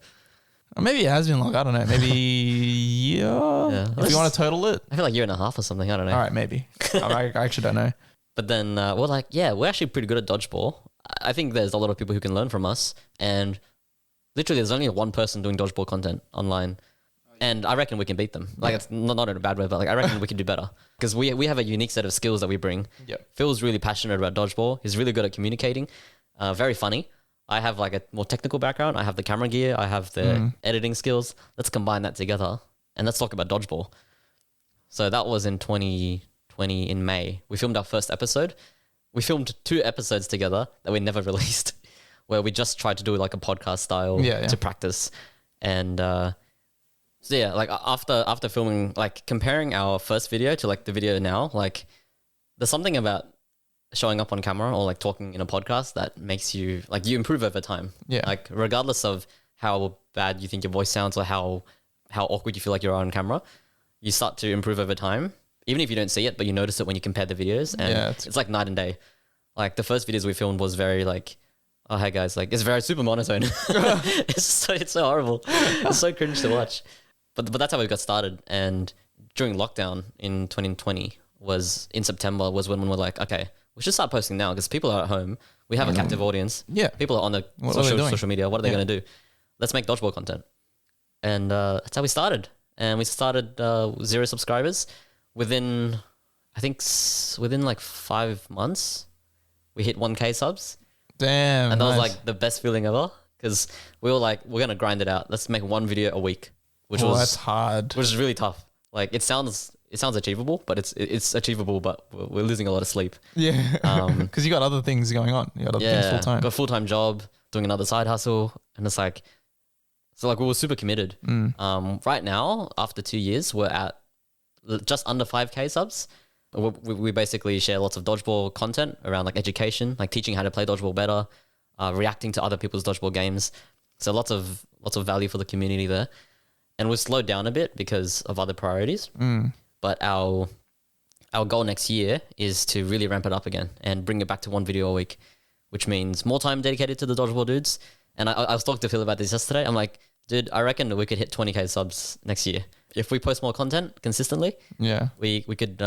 Maybe it has been long. I don't know. Maybe yeah. If you want to total it. I feel like a year and a half or something. I don't know. All right, maybe. I actually don't know. But then we're like, yeah, we're actually pretty good at dodgeball. I think there's a lot of people who can learn from us. And literally there's only one person doing dodgeball content online. And I reckon we can beat them. Like it's not in a bad way, but like I reckon we can do better. Because we have a unique set of skills that we bring. Yep. Phil's really passionate about dodgeball. He's really good at communicating. Very funny. I have like a more technical background. I have the camera gear. I have the editing skills. Let's combine that together and let's talk about dodgeball. So that was in 2020 in May. We filmed our first episode. We filmed 2 episodes together that we never released, where we just tried to do like a podcast style to practice. And so yeah, like after filming, like comparing our first video to like the video now, like there's something about showing up on camera or like talking in a podcast that makes you like you improve over time. Yeah. Like regardless of how bad you think your voice sounds or how awkward you feel like you're on camera, you start to improve over time. Even if you don't see it, but you notice it when you compare the videos, and it's like night and day. Like the first videos we filmed was very like, oh hey guys, like it's very super monotone. it's so horrible. It's so cringe to watch. But that's how we got started. And during lockdown in 2020 was in September was when we were like, okay, we should start posting now because people are at home. We have a captive audience. Yeah. People are on the social media. What are they going to do? Let's make dodgeball content. And that's how we started. And we started 0 subscribers. Within like 5 months, we hit 1K subs. Damn. And that was like the best feeling ever because we were like, we're going to grind it out. Let's make 1 video a week, that's hard. Which is really tough. Like it sounds achievable, but it's achievable, but we're losing a lot of sleep. Yeah. Because you got other things going on. You got other things full time. Got a full-time job, doing another side hustle. And it's like, so like we were super committed. Right now, after 2 years, we're at just under 5K subs. We basically share lots of dodgeball content around like education, like teaching how to play dodgeball better, reacting to other people's dodgeball games. So lots of value for the community there. And we've slowed down a bit because of other priorities. But our goal next year is to really ramp it up again and bring it back to 1 video a week, which means more time dedicated to the Dodgeball Dudes. And I was talking to Phil about this yesterday. I'm like, dude, I reckon we could hit 20K subs next year. If we post more content consistently, we could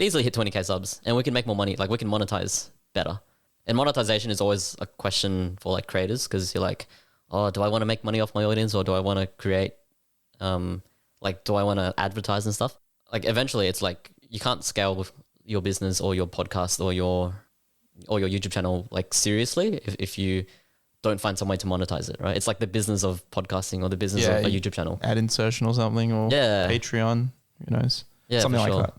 easily hit 20K subs and we can make more money. Like we can monetize better. And monetization is always a question for like creators because you're like, oh, do I want to make money off my audience or do I want to create, do I want to advertise and stuff? Like eventually it's like you can't scale with your business or your podcast or your YouTube channel like seriously if you don't find some way to monetize it, right? It's like the business of podcasting or the business of a YouTube channel. Ad insertion or something or Patreon, who knows? Yeah, something like that.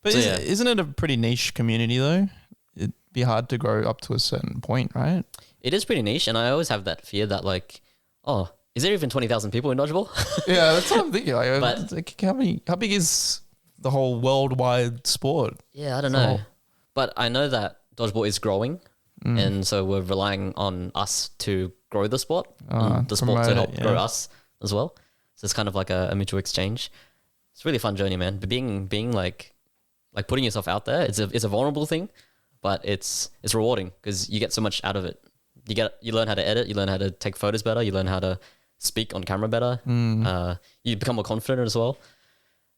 But So, isn't it a pretty niche community though? It'd be hard to grow up to a certain point, right? It is pretty niche, and I always have that fear that like, oh, is there even 20,000 people in Dodgeball? Yeah, that's what I'm thinking. Like, But- like how big is the whole worldwide sport? Yeah, I don't know. But I know that Dodgeball is growing, and so we're relying on us to grow the sport, and the sport to help grow us as well. So it's kind of like a mutual exchange. It's a really fun journey, man. But being like putting yourself out there, it's a vulnerable thing, but it's rewarding because you get so much out of it. You learn how to edit, you learn how to take photos better, you learn how to speak on camera better. You become more confident as well,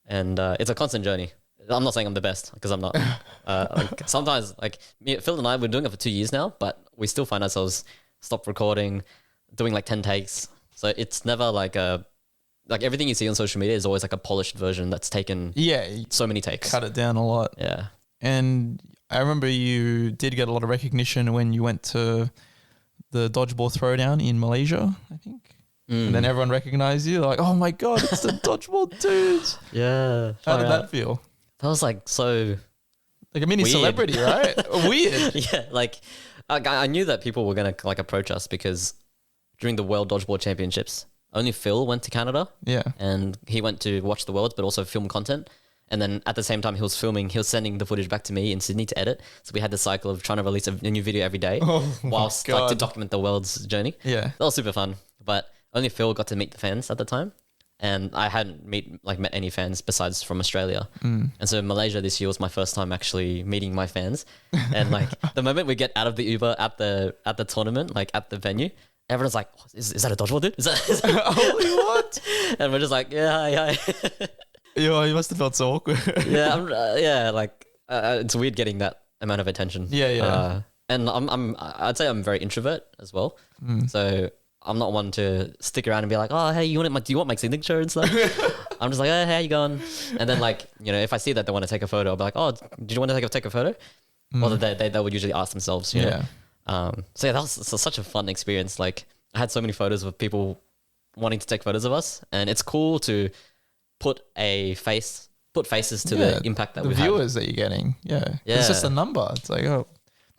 and it's a constant journey. I'm not saying I'm the best because I'm not. Like sometimes, like Phil and I, we're doing it for 2 years now, but we still find ourselves stop recording, doing like 10 takes. So it's never like everything you see on social media is always like a polished version that's taken so many takes. Cut it down a lot. Yeah. And I remember you did get a lot of recognition when you went to the Dodgeball Throwdown in Malaysia, I think. And then everyone recognized you. Like, oh my God, it's the Dodgeball Dudes. Yeah. How did that feel? That was like so... Like a mini weird. celebrity, right? Weird. Yeah, like I knew that people were going to like approach us because during the World Dodgeball Championships, only Phil went to Canada. Yeah. And he went to watch the Worlds, but also film content. And then at the same time he was filming, he was sending the footage back to me in Sydney to edit. So we had the cycle of trying to release a new video every day whilst like to document the world's journey. Yeah. That was super fun. But only Phil got to meet the fans at the time. And I hadn't met any fans besides from Australia. And so Malaysia this year was my first time actually meeting my fans. And like the moment we get out of the Uber at the tournament, like at the venue, everyone's like, is that a dodgeball dude? Is that Holy what? And we're just like, yeah, hi. Yo, you must have felt so awkward. Yeah, like it's weird getting that amount of attention. Yeah. And I'd say I'm very introvert as well. So I'm not one to stick around and be like, oh, hey, do you want my signature and stuff? I'm just like, hey, how you going? And then like, if I see that they want to take a photo, I'll be like, oh, do you want to take a photo? Or they would usually ask themselves, you know? So yeah, that was such a fun experience. Like I had so many photos of people wanting to take photos of us, and it's cool to put faces to the impact that the we've viewers that you're getting. Yeah. It's just a number. It's like,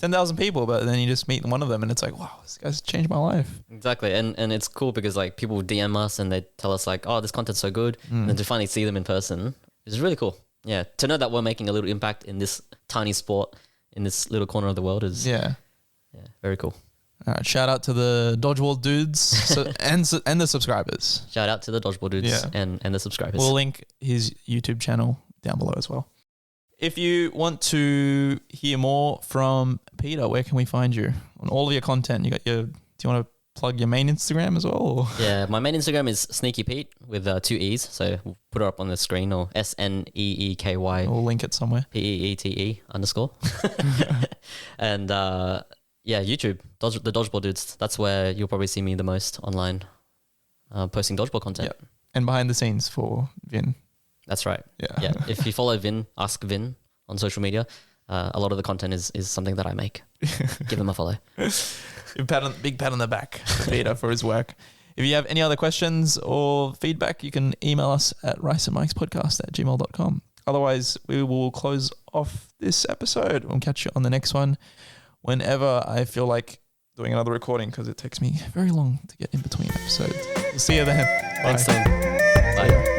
10,000 people, but then you just meet one of them and it's like, wow, this guy's changed my life. Exactly. And it's cool because like people DM us and they tell us like, oh, this content's so good. And then to finally see them in person is really cool. Yeah. To know that we're making a little impact in this tiny sport in this little corner of the world is very cool. All right, shout out to the Dodgeball Dudes and the subscribers. Shout out to the Dodgeball Dudes and the subscribers. We'll link his YouTube channel down below as well. If you want to hear more from Peter, where can we find you on all of your content? Do you want to plug your main Instagram as well? Or? Yeah, my main Instagram is Sneaky Pete with 2 E's. So we'll put it up on the screen, or SNEEKY. We'll link it somewhere. PEETE _ And YouTube, the Dodgeball Dudes. That's where you'll probably see me the most online, posting dodgeball content. Yep. And behind the scenes for Vinh. That's right. Yeah. If you follow Vinh, ask Vinh on social media. A lot of the content is something that I make. Give him a follow. Big pat on the back for Peter for his work. If you have any other questions or feedback, you can email us at riceandmikespodcast@gmail.com. Otherwise, we will close off this episode. We'll catch you on the next one whenever I feel like doing another recording, because it takes me very long to get in between episodes. We'll see you then. Thanks, Bye. Tim. Bye.